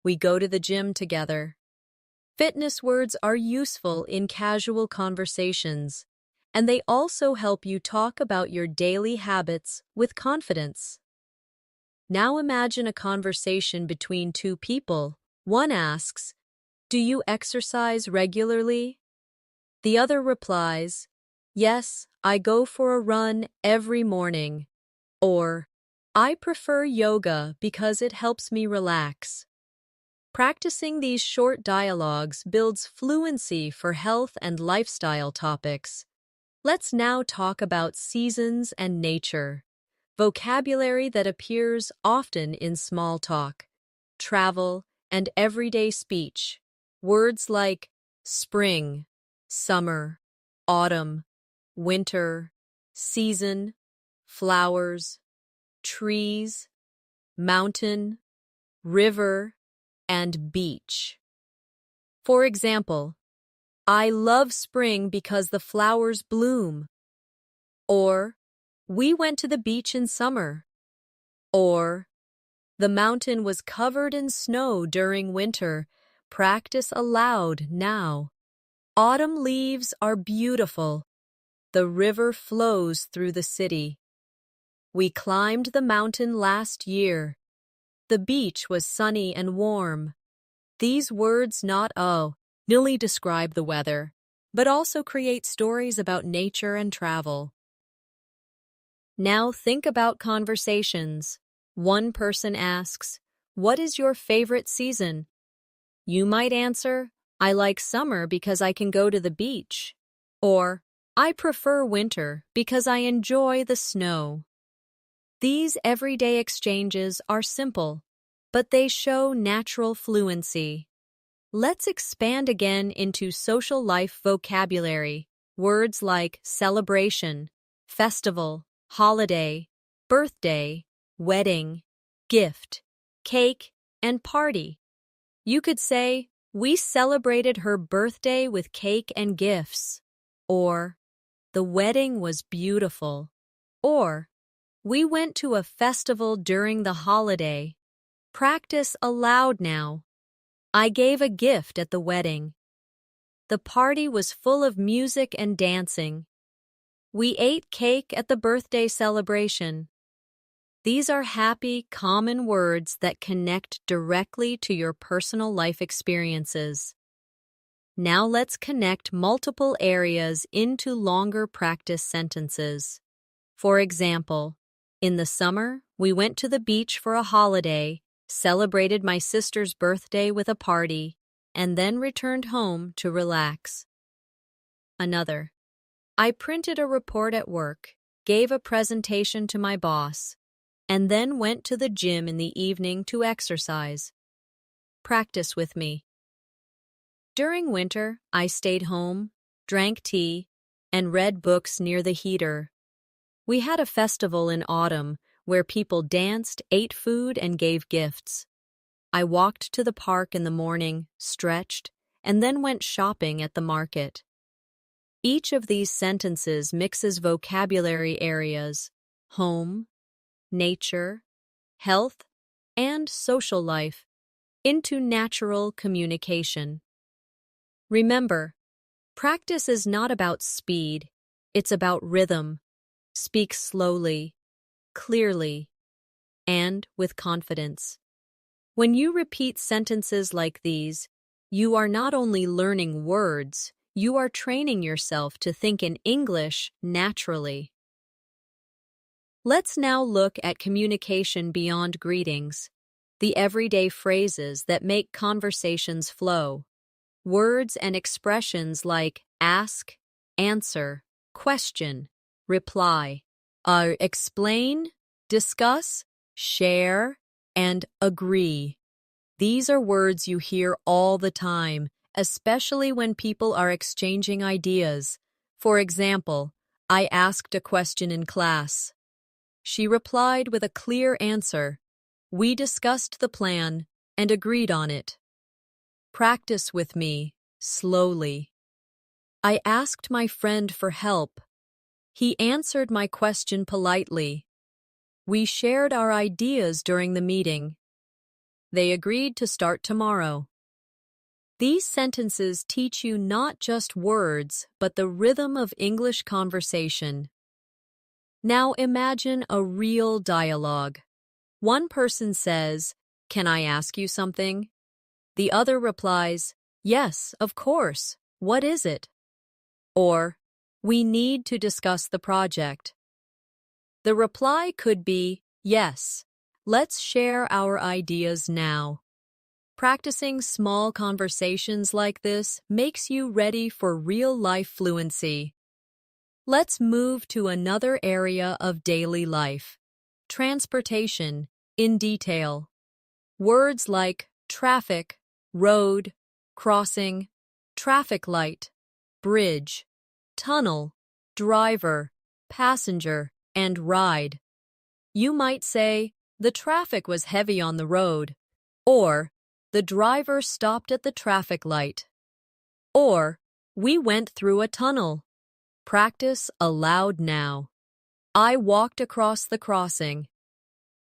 We go to the gym together. Fitness words are useful in casual conversations, and they also help you talk about your daily habits with confidence. Now imagine a conversation between 2 people. One asks, "Do you exercise regularly?" The other replies, "Yes, I go for a run every morning," or "I prefer yoga because it helps me relax." Practicing these short dialogues builds fluency for health and lifestyle topics. Let's now talk about seasons and nature, vocabulary that appears often in small talk, travel, and everyday speech. Words like spring, summer, autumn, winter, season, flowers, trees, mountain, river, and beach. For example, I love spring because the flowers bloom. Or, we went to the beach in summer. Or, the mountain was covered in snow during winter. Practice aloud now. Autumn leaves are beautiful. The river flows through the city. We climbed the mountain last year. The beach was sunny and warm. These words not merely describe the weather. but also create stories about nature and travel. Now think about conversations. One person asks, "What is your favorite season?" You might answer, "I like summer because I can go to the beach." Or, "I prefer winter because I enjoy the snow." These everyday exchanges are simple, but they show natural fluency. Let's expand again into social life vocabulary. Words like celebration, festival, holiday, birthday, wedding, gift, cake, and party. You could say, "We celebrated her birthday with cake and gifts." Or, "The wedding was beautiful." Or, "We went to a festival during the holiday." Practice aloud now. "I gave a gift at the wedding." "The party was full of music and dancing." "We ate cake at the birthday celebration." These are happy, common words that connect directly to your personal life experiences. Now let's connect multiple areas into longer practice sentences. For example, in the summer, we went to the beach for a holiday, celebrated my sister's birthday with a party, and then returned home to relax. Another, I printed a report at work, gave a presentation to my boss, and then went to the gym in the evening to exercise. Practice with me. During winter, I stayed home, drank tea, and read books near the heater. We had a festival in autumn where people danced, ate food, and gave gifts. I walked to the park in the morning, stretched, and then went shopping at the market. Each of these sentences mixes vocabulary areas: home, nature, health, and social life into natural communication. Remember, practice is not about speed, it's about rhythm. Speak slowly, clearly, and with confidence. When you repeat sentences like these, you are not only learning words, you are training yourself to think in English naturally. Let's now look at communication beyond greetings, the everyday phrases that make conversations flow. Words and expressions like ask, answer, question, reply, explain, discuss, share, and agree. These are words you hear all the time, especially when people are exchanging ideas. For example, I asked a question in class. She replied with a clear answer. We discussed the plan and agreed on it. Practice with me, slowly. I asked my friend for help. He answered my question politely. We shared our ideas during the meeting. They agreed to start tomorrow. These sentences teach you not just words, but the rhythm of English conversation. Now imagine a real dialogue. One person says, "Can I ask you something?" The other replies, "Yes, of course. What is it?" Or, "We need to discuss the project." The reply could be, "Yes, let's share our ideas now." Practicing small conversations like this makes you ready for real-life fluency. Let's move to another area of daily life: transportation, in detail. Words like traffic, road, crossing, traffic light, bridge, tunnel, driver, passenger, and ride. You might say, "The traffic was heavy on the road," or "The driver stopped at the traffic light," or "We went through a tunnel." Practice aloud now. I walked across the crossing.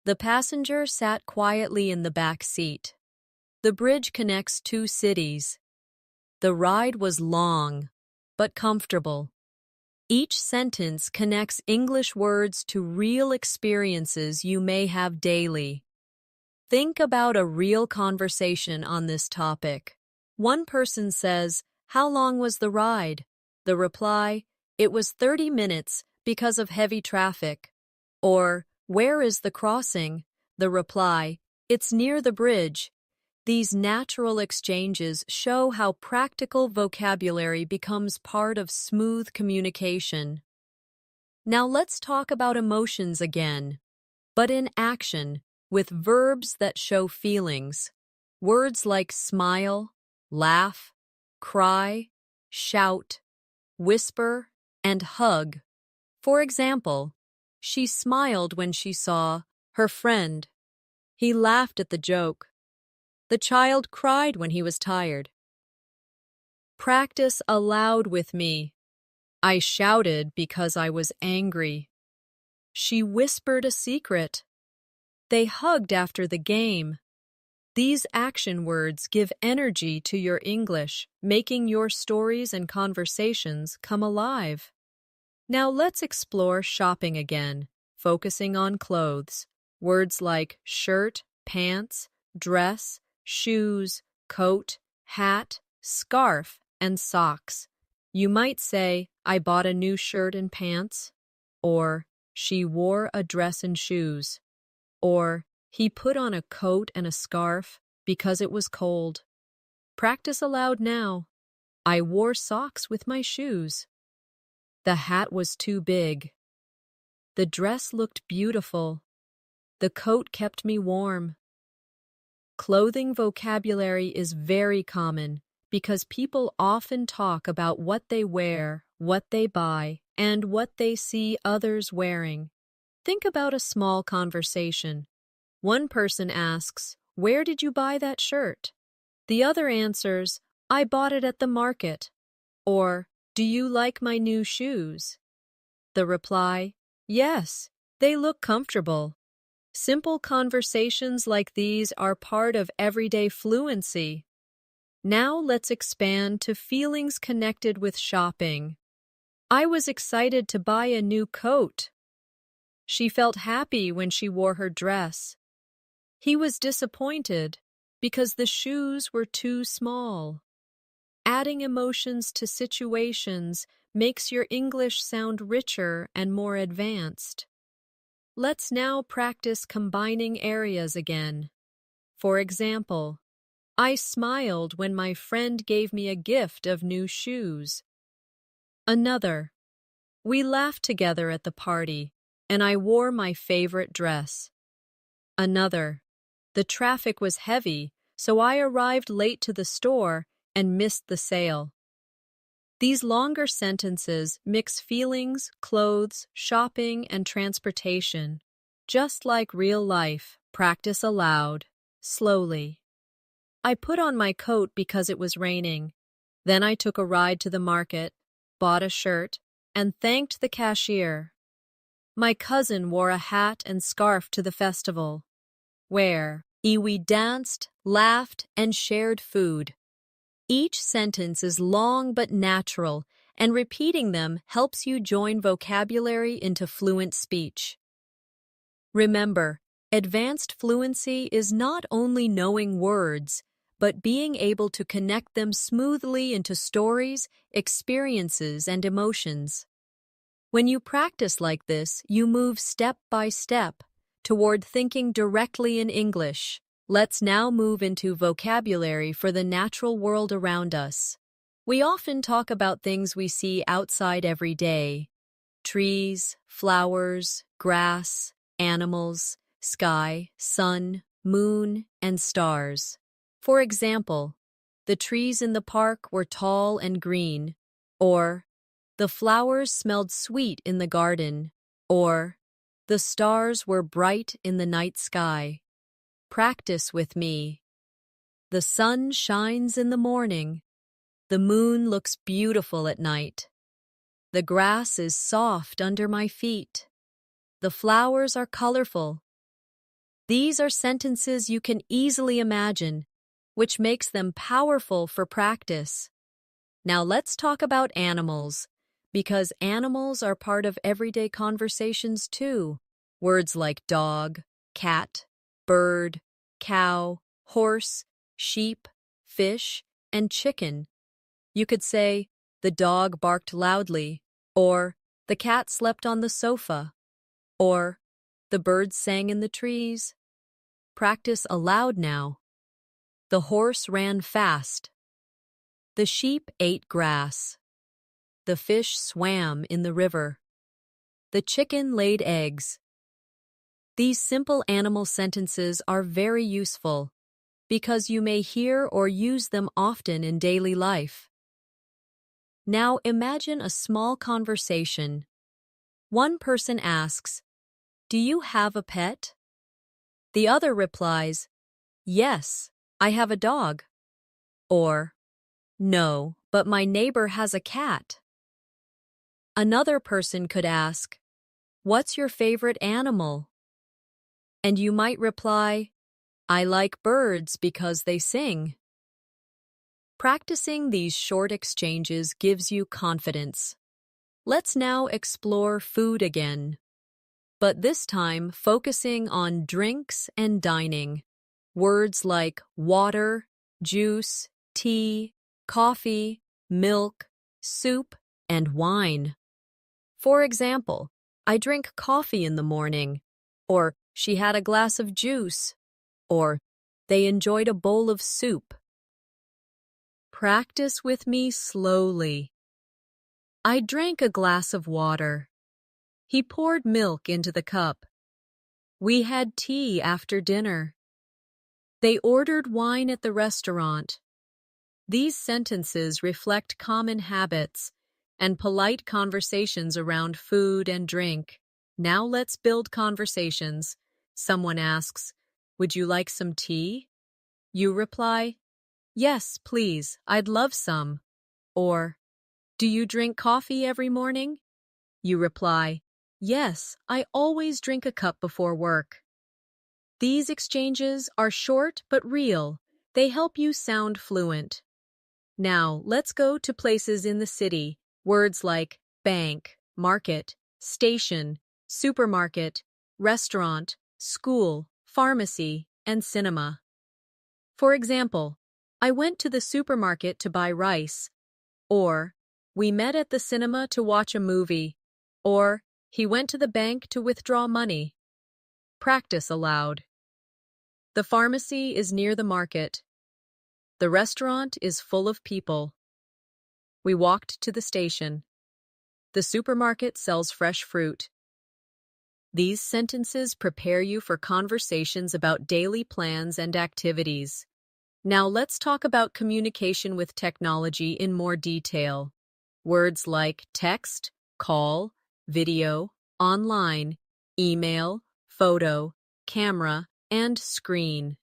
The passenger sat quietly in the back seat. The bridge connects two cities. The ride was long, but comfortable. Each sentence connects English words to real experiences you may have daily. Think about a real conversation on this topic. One person says, "How long was the ride?" The reply, "It was 30 minutes because of heavy traffic." Or, "Where is the crossing?" The reply, "It's near the bridge." These natural exchanges show how practical vocabulary becomes part of smooth communication. Now let's talk about emotions again, but in action, with verbs that show feelings. Words like smile, laugh, cry, shout, whisper, and hug. For example, she smiled when she saw her friend. He laughed at the joke. The child cried when he was tired. Practice aloud with me. I shouted because I was angry. She whispered a secret. They hugged after the game. These action words give energy to your English, making your stories and conversations come alive. Now let's explore shopping again, focusing on clothes. Words like shirt, pants, dress, shoes, coat, hat, scarf, and socks. You might say, "I bought a new shirt and pants," or "She wore a dress and shoes," or "He put on a coat and a scarf because it was cold." Practice aloud now. I wore socks with my shoes. The hat was too big. The dress looked beautiful. The coat kept me warm. Clothing vocabulary is very common because people often talk about what they wear, what they buy, and what they see others wearing. Think about a small conversation. One person asks, "Where did you buy that shirt?" The other answers, "I bought it at the market." Or, "Do you like my new shoes?" The reply, "Yes, they look comfortable." Simple conversations like these are part of everyday fluency. Now let's expand to feelings connected with shopping. I was excited to buy a new coat. She felt happy when she wore her dress. He was disappointed because the shoes were too small. Adding emotions to situations makes your English sound richer and more advanced. Let's now practice combining areas again. For example, I smiled when my friend gave me a gift of new shoes. Another, we laughed together at the party, and I wore my favorite dress. Another, the traffic was heavy, so I arrived late to the store and missed the sale. These longer sentences mix feelings, clothes, shopping, and transportation. Just like real life, practice aloud, slowly. I put on my coat because it was raining. Then I took a ride to the market, bought a shirt, and thanked the cashier. My cousin wore a hat and scarf to the festival, where we danced, laughed, and shared food. Each sentence is long but natural, and repeating them helps you join vocabulary into fluent speech. Remember, advanced fluency is not only knowing words, but being able to connect them smoothly into stories, experiences, and emotions. When you practice like this, you move step by step toward thinking directly in English. Let's now move into vocabulary for the natural world around us. We often talk about things we see outside every day: trees, flowers, grass, animals, sky, sun, moon, and stars. For example, the trees in the park were tall and green, or the flowers smelled sweet in the garden, or the stars were bright in the night sky. Practice with me. The sun shines in the morning. The moon looks beautiful at night. The grass is soft under my feet. The flowers are colorful. These are sentences you can easily imagine, which makes them powerful for practice. Now let's talk about animals, because animals are part of everyday conversations too. Words like dog, cat, bird, cow, horse, sheep, fish, and chicken. You could say, the dog barked loudly, or the cat slept on the sofa, or the birds sang in the trees. Practice aloud now. The horse ran fast. The sheep ate grass. The fish swam in the river. The chicken laid eggs. These simple animal sentences are very useful because you may hear or use them often in daily life. Now imagine a small conversation. One person asks, "Do you have a pet?" The other replies, "Yes, I have a dog." Or, "No, but my neighbor has a cat." Another person could ask, "What's your favorite animal?" And you might reply, "I like birds because they sing." Practicing these short exchanges gives you confidence. Let's now explore food again, but this time focusing on drinks and dining. Words like water, juice, tea, coffee, milk, soup, and wine. For example, I drink coffee in the morning, or she had a glass of juice, or they enjoyed a bowl of soup. Practice with me slowly. I drank a glass of water. He poured milk into the cup. We had tea after dinner. They ordered wine at the restaurant. These sentences reflect common habits and polite conversations around food and drink. Now let's build conversations. Someone asks, "Would you like some tea?" You reply, "Yes, please, I'd love some." Or, "Do you drink coffee every morning?" You reply, "Yes, I always drink a cup before work." These exchanges are short but real. They help you sound fluent. Now, let's go to places in the city. Words like bank, market, station, supermarket, restaurant, school, pharmacy, and cinema. For example, I went to the supermarket to buy rice, or we met at the cinema to watch a movie, or he went to the bank to withdraw money. Practice aloud. The pharmacy is near the market. The restaurant is full of people. We walked to the station. The supermarket sells fresh fruit. These sentences prepare you for conversations about daily plans and activities. Now let's talk about communication with technology in more detail. Words like text, call, video, online, email, photo, camera, and screen.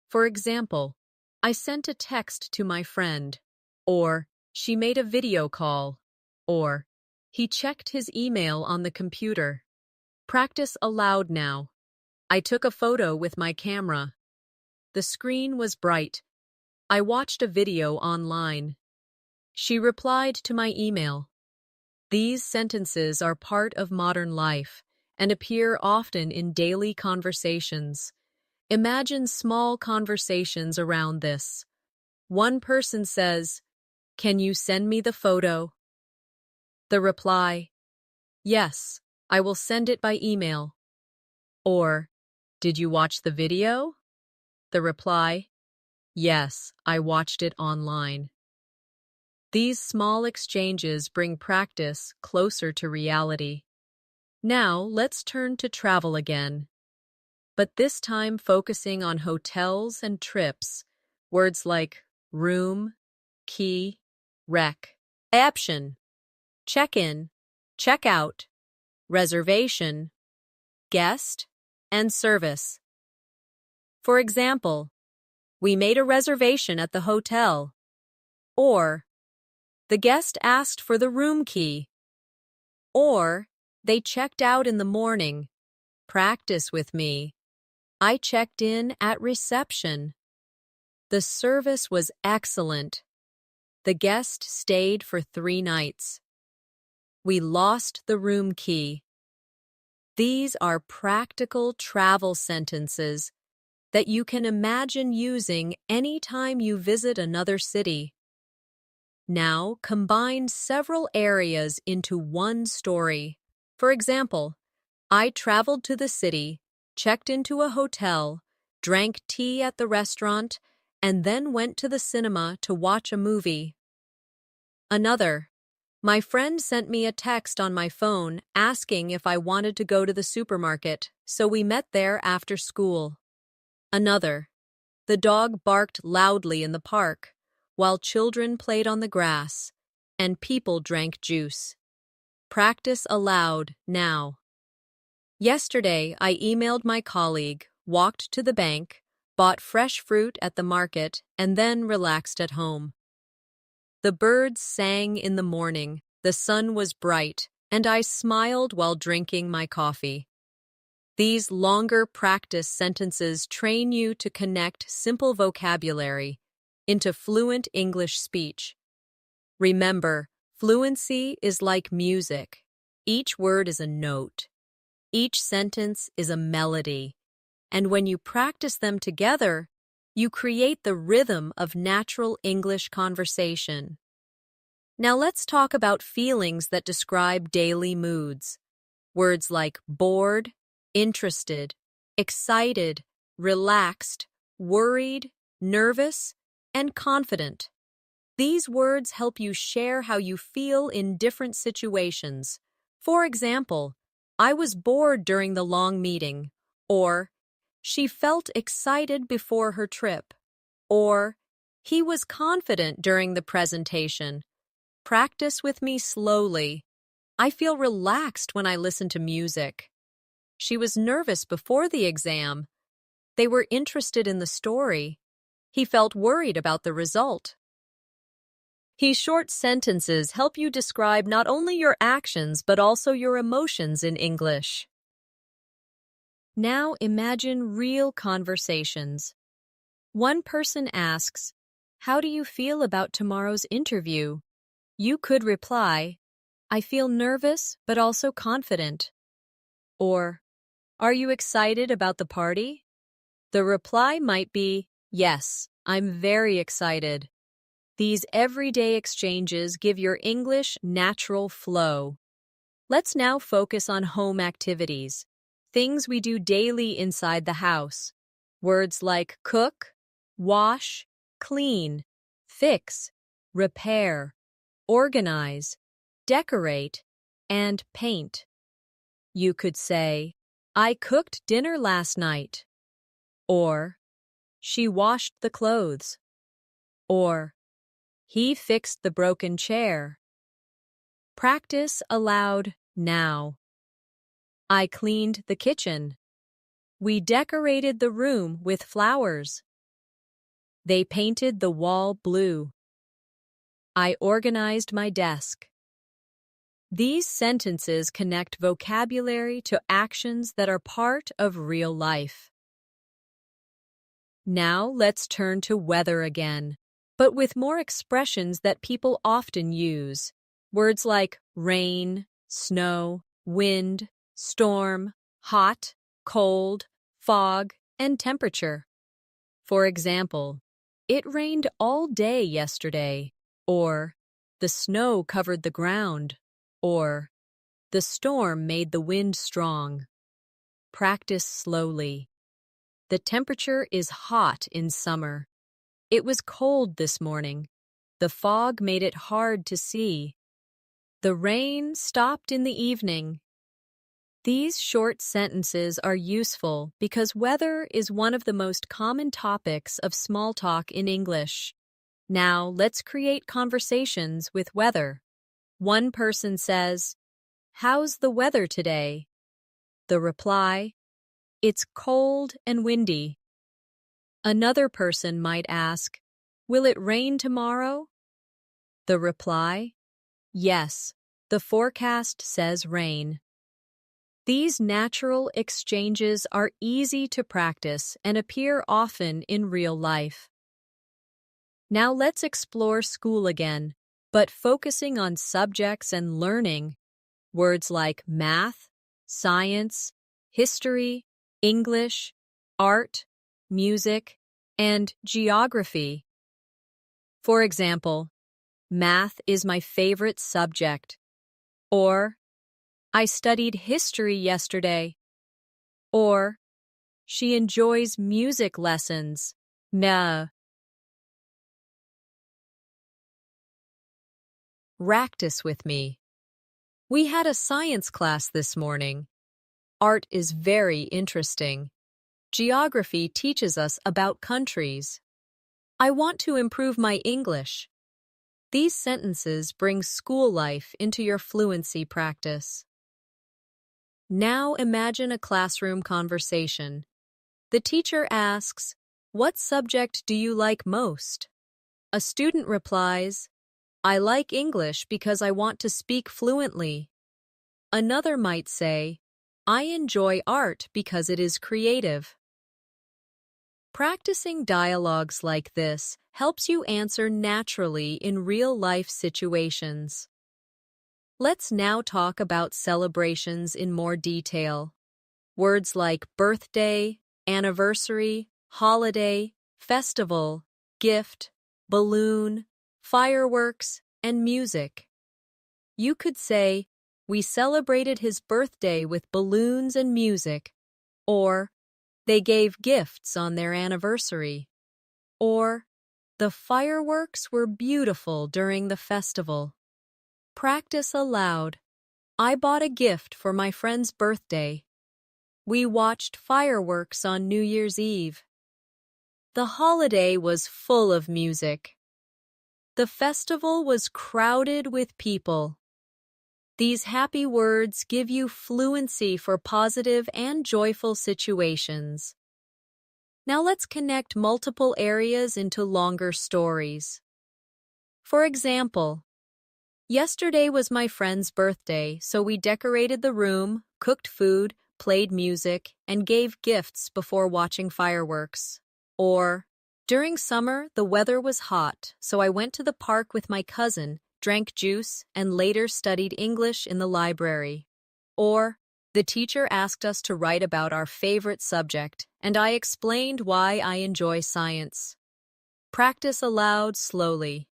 For example, I sent a text to my friend, or she made a video call, or he checked his email on the computer. Practice aloud now. I took a photo with my camera. The screen was bright. I watched a video online. She replied to my email. These sentences are part of modern life and appear often in daily conversations. Imagine small conversations around this. One person says, "Can you send me the photo?" The reply, "Yes, I will send it by email." Or, "Did you watch the video?" The reply, "Yes, I watched it online." These small exchanges bring practice closer to reality. Now, let's turn to travel again, but this time focusing on hotels and trips. Words like room, key, reception, check-in, check-out, reservation, guest, and service. For example, we made a reservation at the hotel, or the guest asked for the room key, or they checked out in the morning. Practice with me. I checked in at reception. The service was excellent. The guest stayed for 3 nights. We lost the room key. These are practical travel sentences that you can imagine using anytime you visit another city. Now, combine several areas into one story. For example, I traveled to the city, checked into a hotel, drank tea at the restaurant, and then went to the cinema to watch a movie. Another, my friend sent me a text on my phone asking if I wanted to go to the supermarket, so we met there after school. Another, the dog barked loudly in the park, while children played on the grass, and people drank juice. Practice aloud now. Yesterday, I emailed my colleague, walked to the bank, bought fresh fruit at the market, and then relaxed at home. The birds sang in the morning, the sun was bright, and I smiled while drinking my coffee. These longer practice sentences train you to connect simple vocabulary into fluent English speech. Remember, fluency is like music. Each word is a note. Each sentence is a melody. And when you practice them together, you create the rhythm of natural English conversation. Now let's talk about feelings that describe daily moods. Words like bored, interested, excited, relaxed, worried, nervous, and confident. These words help you share how you feel in different situations. For example, I was bored during the long meeting, or she felt excited before her trip, or he was confident during the presentation. Practice with me slowly. I feel relaxed when I listen to music. She was nervous before the exam. They were interested in the story. He felt worried about the result. These short sentences help you describe not only your actions but also your emotions in English. Now imagine real conversations. One person asks, "How do you feel about tomorrow's interview?" You could reply, "I feel nervous but also confident." Or, "Are you excited about the party?" The reply might be, "Yes, I'm very excited." These everyday exchanges give your English natural flow. Let's now focus on home activities, things we do daily inside the house. Words like cook, wash, clean, fix, repair, organize, decorate, and paint. You could say, "I cooked dinner last night," or "She washed the clothes," or "He fixed the broken chair." Practice aloud now. I cleaned the kitchen. We decorated the room with flowers. They painted the wall blue. I organized my desk. These sentences connect vocabulary to actions that are part of real life. Now let's turn to weather again, but with more expressions that people often use. Words like rain, snow, wind, storm, hot, cold, fog, and temperature. For example, "It rained all day yesterday," or "The snow covered the ground," or "The storm made the wind strong." Practice slowly. The temperature is hot in summer. It was cold this morning. The fog made it hard to see. The rain stopped in the evening. These short sentences are useful because weather is one of the most common topics of small talk in English. Now, let's create conversations with weather. One person says, "How's the weather today?" The reply, "It's cold and windy." Another person might ask, "Will it rain tomorrow?" The reply, "Yes, the forecast says rain." These natural exchanges are easy to practice and appear often in real life. Now let's explore school again, but focusing on subjects and learning. Words like math, science, history, English, art, music, and geography. For example, Math is my favorite subject. Or, I studied history yesterday. Or, she enjoys music lessons. Nah. Practice with me. We had a science class this morning. Art is very interesting. Geography teaches us about countries. I want to improve my English. These sentences bring school life into your fluency practice. Now imagine a classroom conversation. The teacher asks, "What subject do you like most?" A student replies, "I like English because I want to speak fluently." Another might say, "I enjoy art because it is creative." Practicing dialogues like this helps you answer naturally in real-life situations. Let's now talk about celebrations in more detail. Words like birthday, anniversary, holiday, festival, gift, balloon, fireworks, and music. You could say, "We celebrated his birthday with balloons and music," or "They gave gifts on their anniversary," or "The fireworks were beautiful during the festival." Practice aloud. I bought a gift for my friend's birthday. We watched fireworks on New Year's Eve. The holiday was full of music. The festival was crowded with people. These happy words give you fluency for positive and joyful situations. Now let's connect multiple areas into longer stories. For example, yesterday was my friend's birthday, so we decorated the room, cooked food, played music, and gave gifts before watching fireworks. Or, during summer, the weather was hot, so I went to the park with my cousin, drank juice, and later studied English in the library. Or, the teacher asked us to write about our favorite subject, and I explained why I enjoy science. Practice aloud slowly.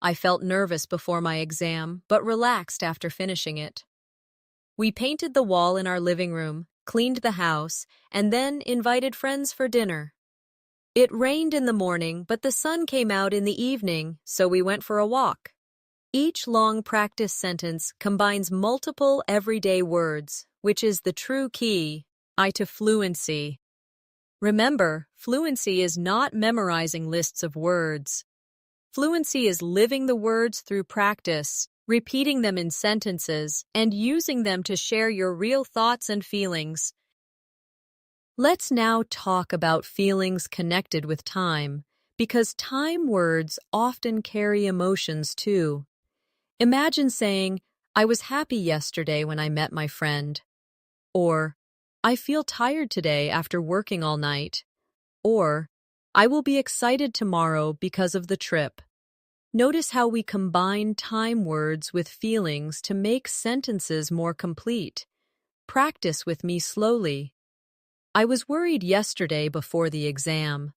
I felt nervous before my exam, but relaxed after finishing it. We painted the wall in our living room, cleaned the house, and then invited friends for dinner. It rained in the morning, but the sun came out in the evening, so we went for a walk. Each long practice sentence combines multiple everyday words, which is the true key to fluency. Remember, fluency is not memorizing lists of words. Fluency is living the words through practice, repeating them in sentences, and using them to share your real thoughts and feelings. Let's now talk about feelings connected with time, because time words often carry emotions too. Imagine saying, "I was happy yesterday when I met my friend," or "I feel tired today after working all night," or "I will be excited tomorrow because of the trip." Notice how we combine time words with feelings to make sentences more complete. Practice with me slowly. I was worried yesterday before the exam.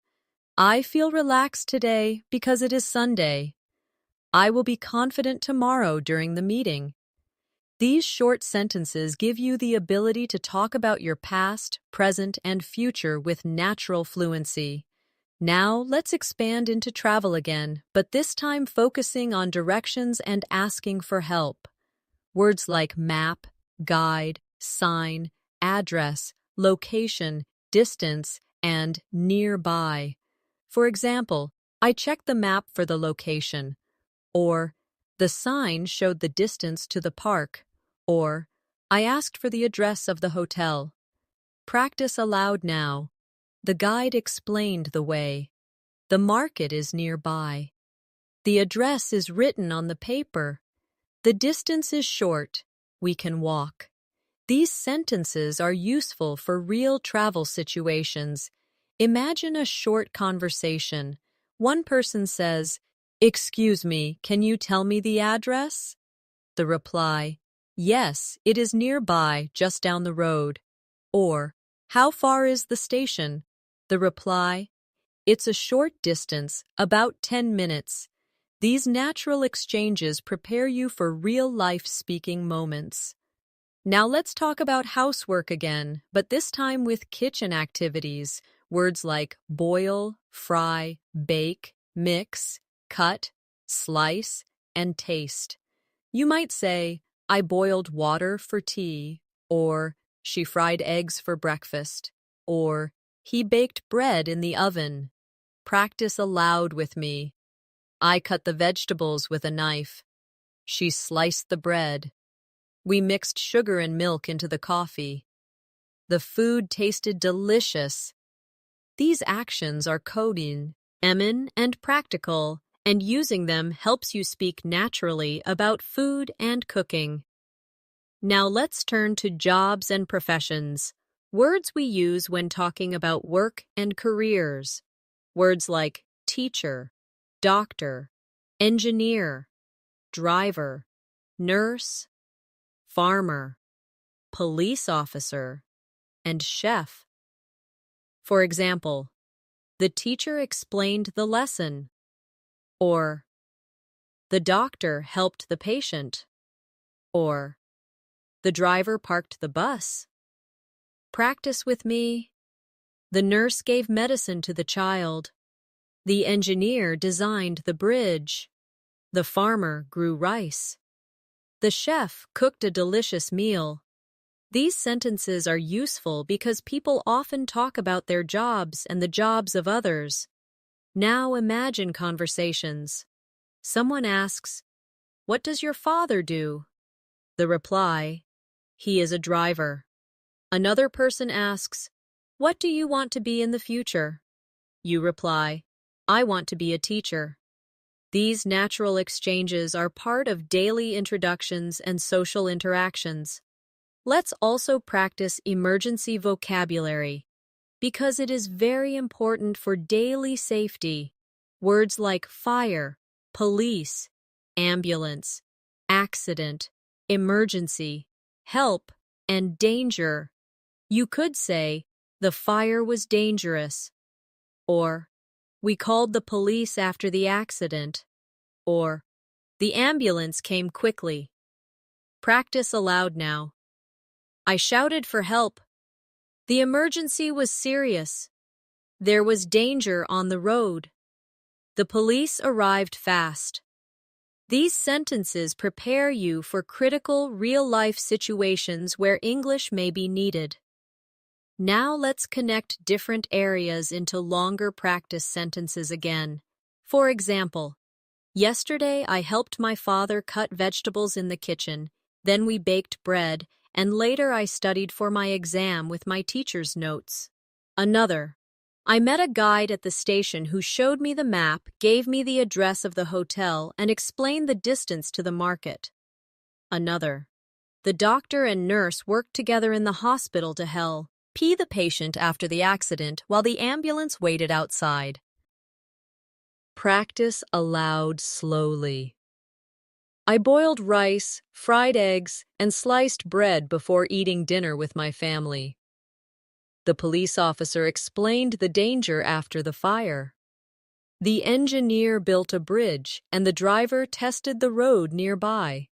I feel relaxed today because it is Sunday. I will be confident tomorrow during the meeting. These short sentences give you the ability to talk about your past, present, and future with natural fluency. Now let's expand into travel again, but this time focusing on directions and asking for help. Words like map, guide, sign, address, location, distance, and nearby. For example, I checked the map for the location, or the sign showed the distance to the park, or I asked for the address of the hotel. Practice aloud now. The guide explained the way. The market is nearby. The address is written on the paper. The distance is short. We can walk. These sentences are useful for real travel situations. Imagine a short conversation. One person says, "Excuse me, can you tell me the address?" The reply, "Yes, it is nearby, just down the road." Or, "How far is the station?" The reply, "It's a short distance, about 10 minutes." These natural exchanges prepare you for real-life speaking moments. Now let's talk about housework again, but this time with kitchen activities. Words like boil, fry, bake, mix, cut, slice, and taste. You might say, I boiled water for tea, or she fried eggs for breakfast, or he baked bread in the oven. Practice aloud with me. I cut the vegetables with a knife. She sliced the bread. We mixed sugar and milk into the coffee. The food tasted delicious. These actions are coding, and practical, and using them helps you speak naturally about food and cooking. Now let's turn to jobs and professions, words we use when talking about work and careers. Words like teacher, doctor, engineer, driver, nurse, farmer, police officer, and chef. For example, the teacher explained the lesson, or the doctor helped the patient, or the driver parked the bus. Practice with me. The nurse gave medicine to the child. The engineer designed the bridge. The farmer grew rice. The chef cooked a delicious meal. These sentences are useful because people often talk about their jobs and the jobs of others. Now imagine conversations. Someone asks, "What does your father do?" The reply, "He is a driver." Another person asks, "What do you want to be in the future?" You reply, "I want to be a teacher." These natural exchanges are part of daily introductions and social interactions. Let's also practice emergency vocabulary, because it is very important for daily safety. Words like fire, police, ambulance, accident, emergency, help, and danger. You could say, the fire was dangerous, or we called the police after the accident, or the ambulance came quickly. Practice aloud now. I shouted for help. The emergency was serious. There was danger on the road. The police arrived fast. These sentences prepare you for critical, real-life situations where English may be needed. Now let's connect different areas into longer practice sentences again. For example, yesterday I helped my father cut vegetables in the kitchen, then we baked bread, and later I studied for my exam with my teacher's notes. Another, I met a guide at the station who showed me the map, gave me the address of the hotel, and explained the distance to the market. Another, the doctor and nurse worked together in the hospital to help the patient after the accident while the ambulance waited outside. Practice aloud slowly. I boiled rice, fried eggs, and sliced bread before eating dinner with my family. The police officer explained the danger after the fire. The engineer built a bridge, and the driver tested the road nearby.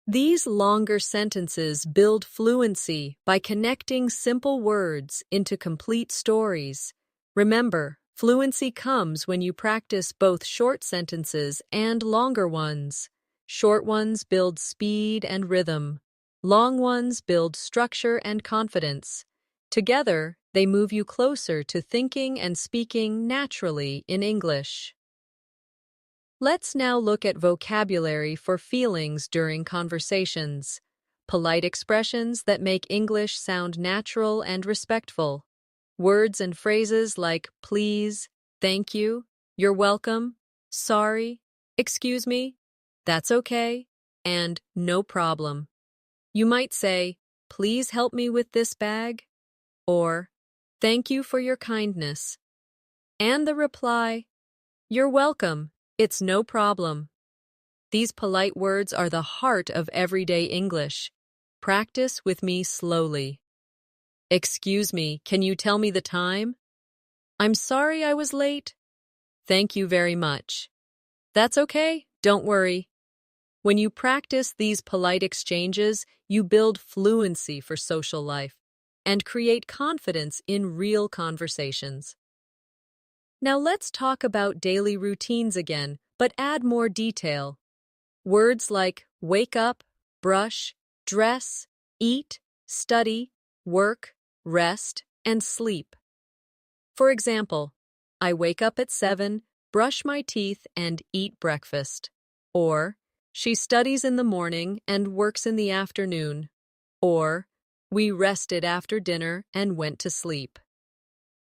These longer sentences build fluency by connecting simple words into complete stories. Remember, fluency comes when you practice both short sentences and longer ones. Short ones build speed and rhythm. Long ones build structure and confidence. Together, they move you closer to thinking and speaking naturally in English. Let's now look at vocabulary for feelings during conversations. Polite expressions that make English sound natural and respectful. Words and phrases like please, thank you, you're welcome, sorry, excuse me, that's okay, and no problem. You might say, please help me with this bag, or thank you for your kindness. And the reply, you're welcome, it's no problem. These polite words are the heart of everyday English. Practice with me slowly. Excuse me, can you tell me the time? I'm sorry I was late. Thank you very much. That's okay, don't worry. When you practice these polite exchanges, you build fluency for social life and create confidence in real conversations. Now let's talk about daily routines again, but add more detail. Words like wake up, brush, dress, eat, study, work, rest, and sleep. For example, I wake up at 7, brush my teeth, and eat breakfast. Or, she studies in the morning and works in the afternoon. Or, we rested after dinner and went to sleep.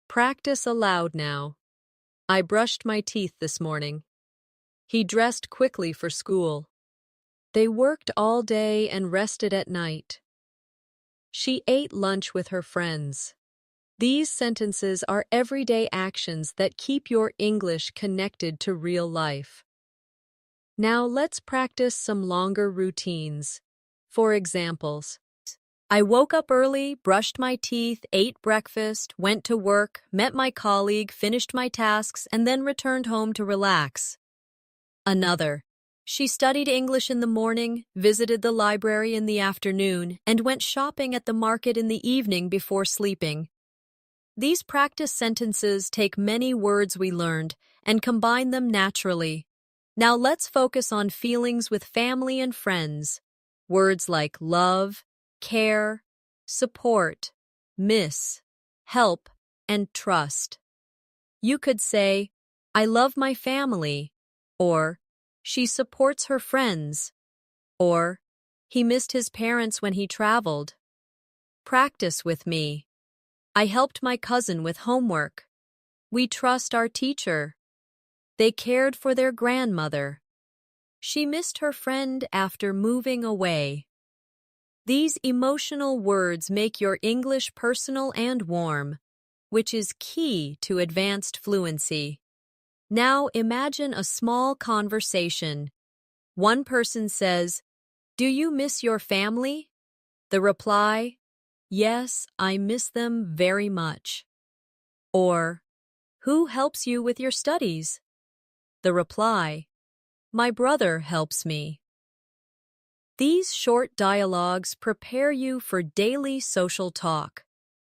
Practice aloud now. I brushed my teeth this morning. He dressed quickly for school. They worked all day and rested at night. She ate lunch with her friends. These sentences are everyday actions that keep your English connected to real life. Now let's practice some longer routines. For examples, I woke up early, brushed my teeth, ate breakfast, went to work, met my colleague, finished my tasks, and then returned home to relax. Another, she studied English in the morning, visited the library in the afternoon, and went shopping at the market in the evening before sleeping. These practice sentences take many words we learned and combine them naturally. Now let's focus on feelings with family and friends. Words like love, care, support, miss, help, and trust. You could say, I love my family, or she supports her friends, or he missed his parents when he traveled. Practice with me. I helped my cousin with homework. We trust our teacher. They cared for their grandmother. She missed her friend after moving away. These emotional words make your English personal and warm, which is key to advanced fluency. Now imagine a small conversation. One person says, "Do you miss your family?" The reply, "Yes, I miss them very much." Or, "Who helps you with your studies?" The reply, "My brother helps me." These short dialogues prepare you for daily social talk.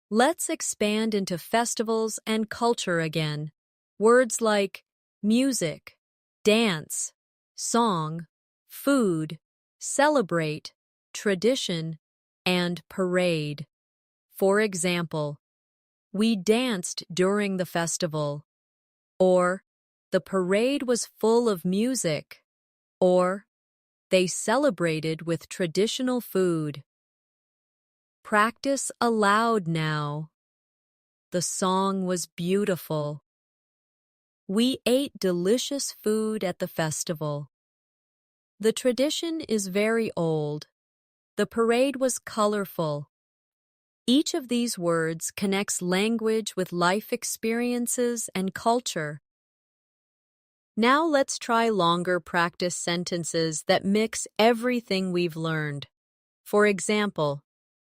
Let's expand into festivals and culture again. Words like music, dance, song, food, celebrate, tradition, and parade. For example, we danced during the festival, or the parade was full of music, or they celebrated with traditional food. Practice aloud now. The song was beautiful. We ate delicious food at the festival. The tradition is very old. The parade was colorful. Each of these words connects language with life experiences and culture. Now let's try longer practice sentences that mix everything we've learned. For example,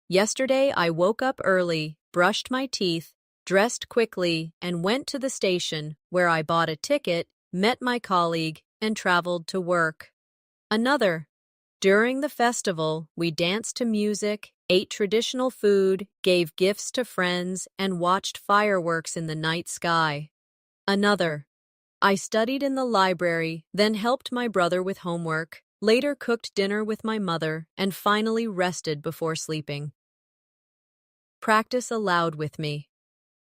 yesterday I woke up early, brushed my teeth, dressed quickly, and went to the station where I bought a ticket, met my colleague, and traveled to work. Another, during the festival, we danced to music, ate traditional food, gave gifts to friends, and watched fireworks in the night sky. Another, I studied in the library, then helped my brother with homework, later cooked dinner with my mother, and finally rested before sleeping. Practice aloud with me.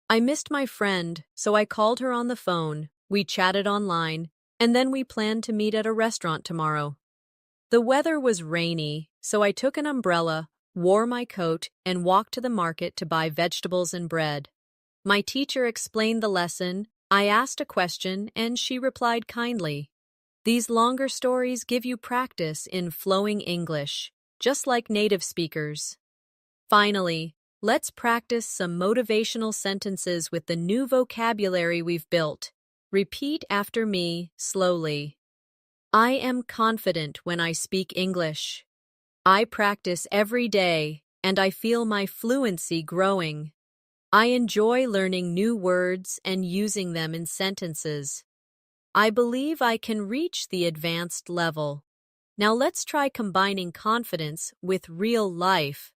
I missed my friend, so I called her on the phone, we chatted online, and then we planned to meet at a restaurant tomorrow. The weather was rainy, so I took an umbrella, wore my coat, and walked to the market to buy vegetables and bread. My teacher explained the lesson, I asked a question, and she replied kindly. These longer stories give you practice in flowing English, just like native speakers. Finally, let's practice some motivational sentences with the new vocabulary we've built. Repeat after me slowly. I am confident when I speak English. I practice every day, and I feel my fluency growing. I enjoy learning new words and using them in sentences. I believe I can reach the advanced level. Now let's try combining confidence with real life.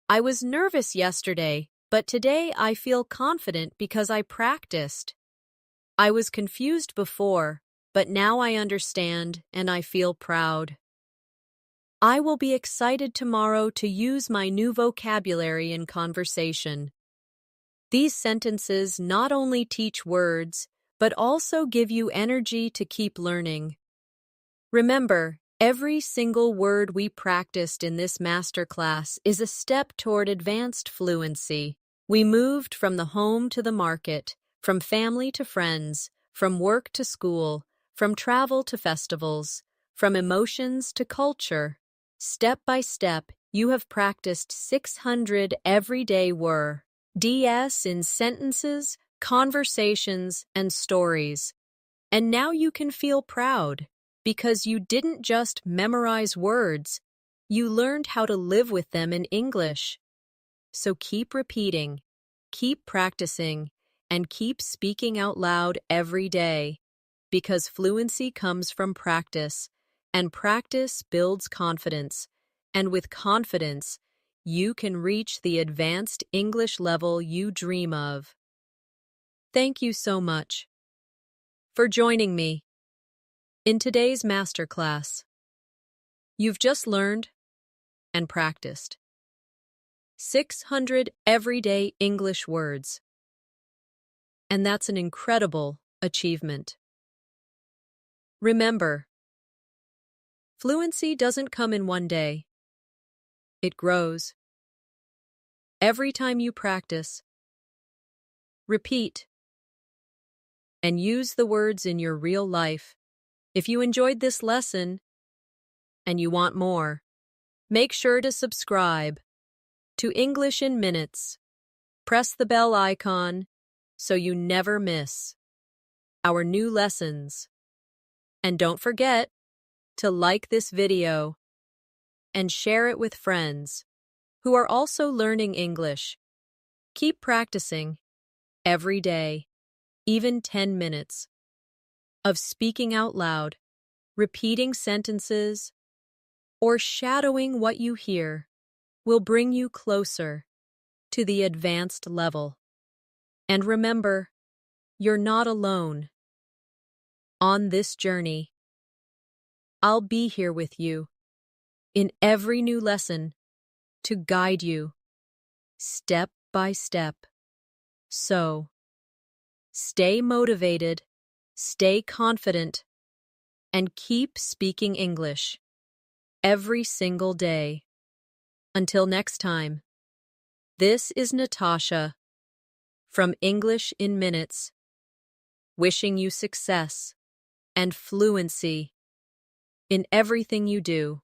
I was nervous yesterday, but today I feel confident because I practiced. I was confused before, but now I understand and I feel proud. I will be excited tomorrow to use my new vocabulary in conversation. These sentences not only teach words, but also give you energy to keep learning. Remember, every single word we practiced in this masterclass is a step toward advanced fluency. We moved from the home to the market, from family to friends, from work to school, from travel to festivals, from emotions to culture. Step by step, you have practiced 600 everyday words in sentences, conversations, and stories. And now you can feel proud, because you didn't just memorize words, you learned how to live with them in English. So keep repeating, keep practicing, and keep speaking out loud every day, because fluency comes from practice, and practice builds confidence, and with confidence, you can reach the advanced English level you dream of. Thank you so much for joining me in today's masterclass. You've just learned and practiced 600 everyday English words, and that's an incredible achievement. Remember, fluency doesn't come in one day. It grows. Every time you practice, repeat, and use the words in your real life. If you enjoyed this lesson and you want more, make sure to subscribe to English in Minutes. Press the bell icon so you never miss our new lessons. And don't forget to like this video and share it with friends who are also learning English. Keep practicing every day, even 10 minutes, of speaking out loud, repeating sentences, or shadowing what you hear will bring you closer to the advanced level. And remember, you're not alone. On this journey, I'll be here with you in every new lesson to guide you step by step. So, stay motivated, stay confident, and keep speaking English every single day. Until next time, this is Natasha from English in Minutes, wishing you success and fluency in everything you do.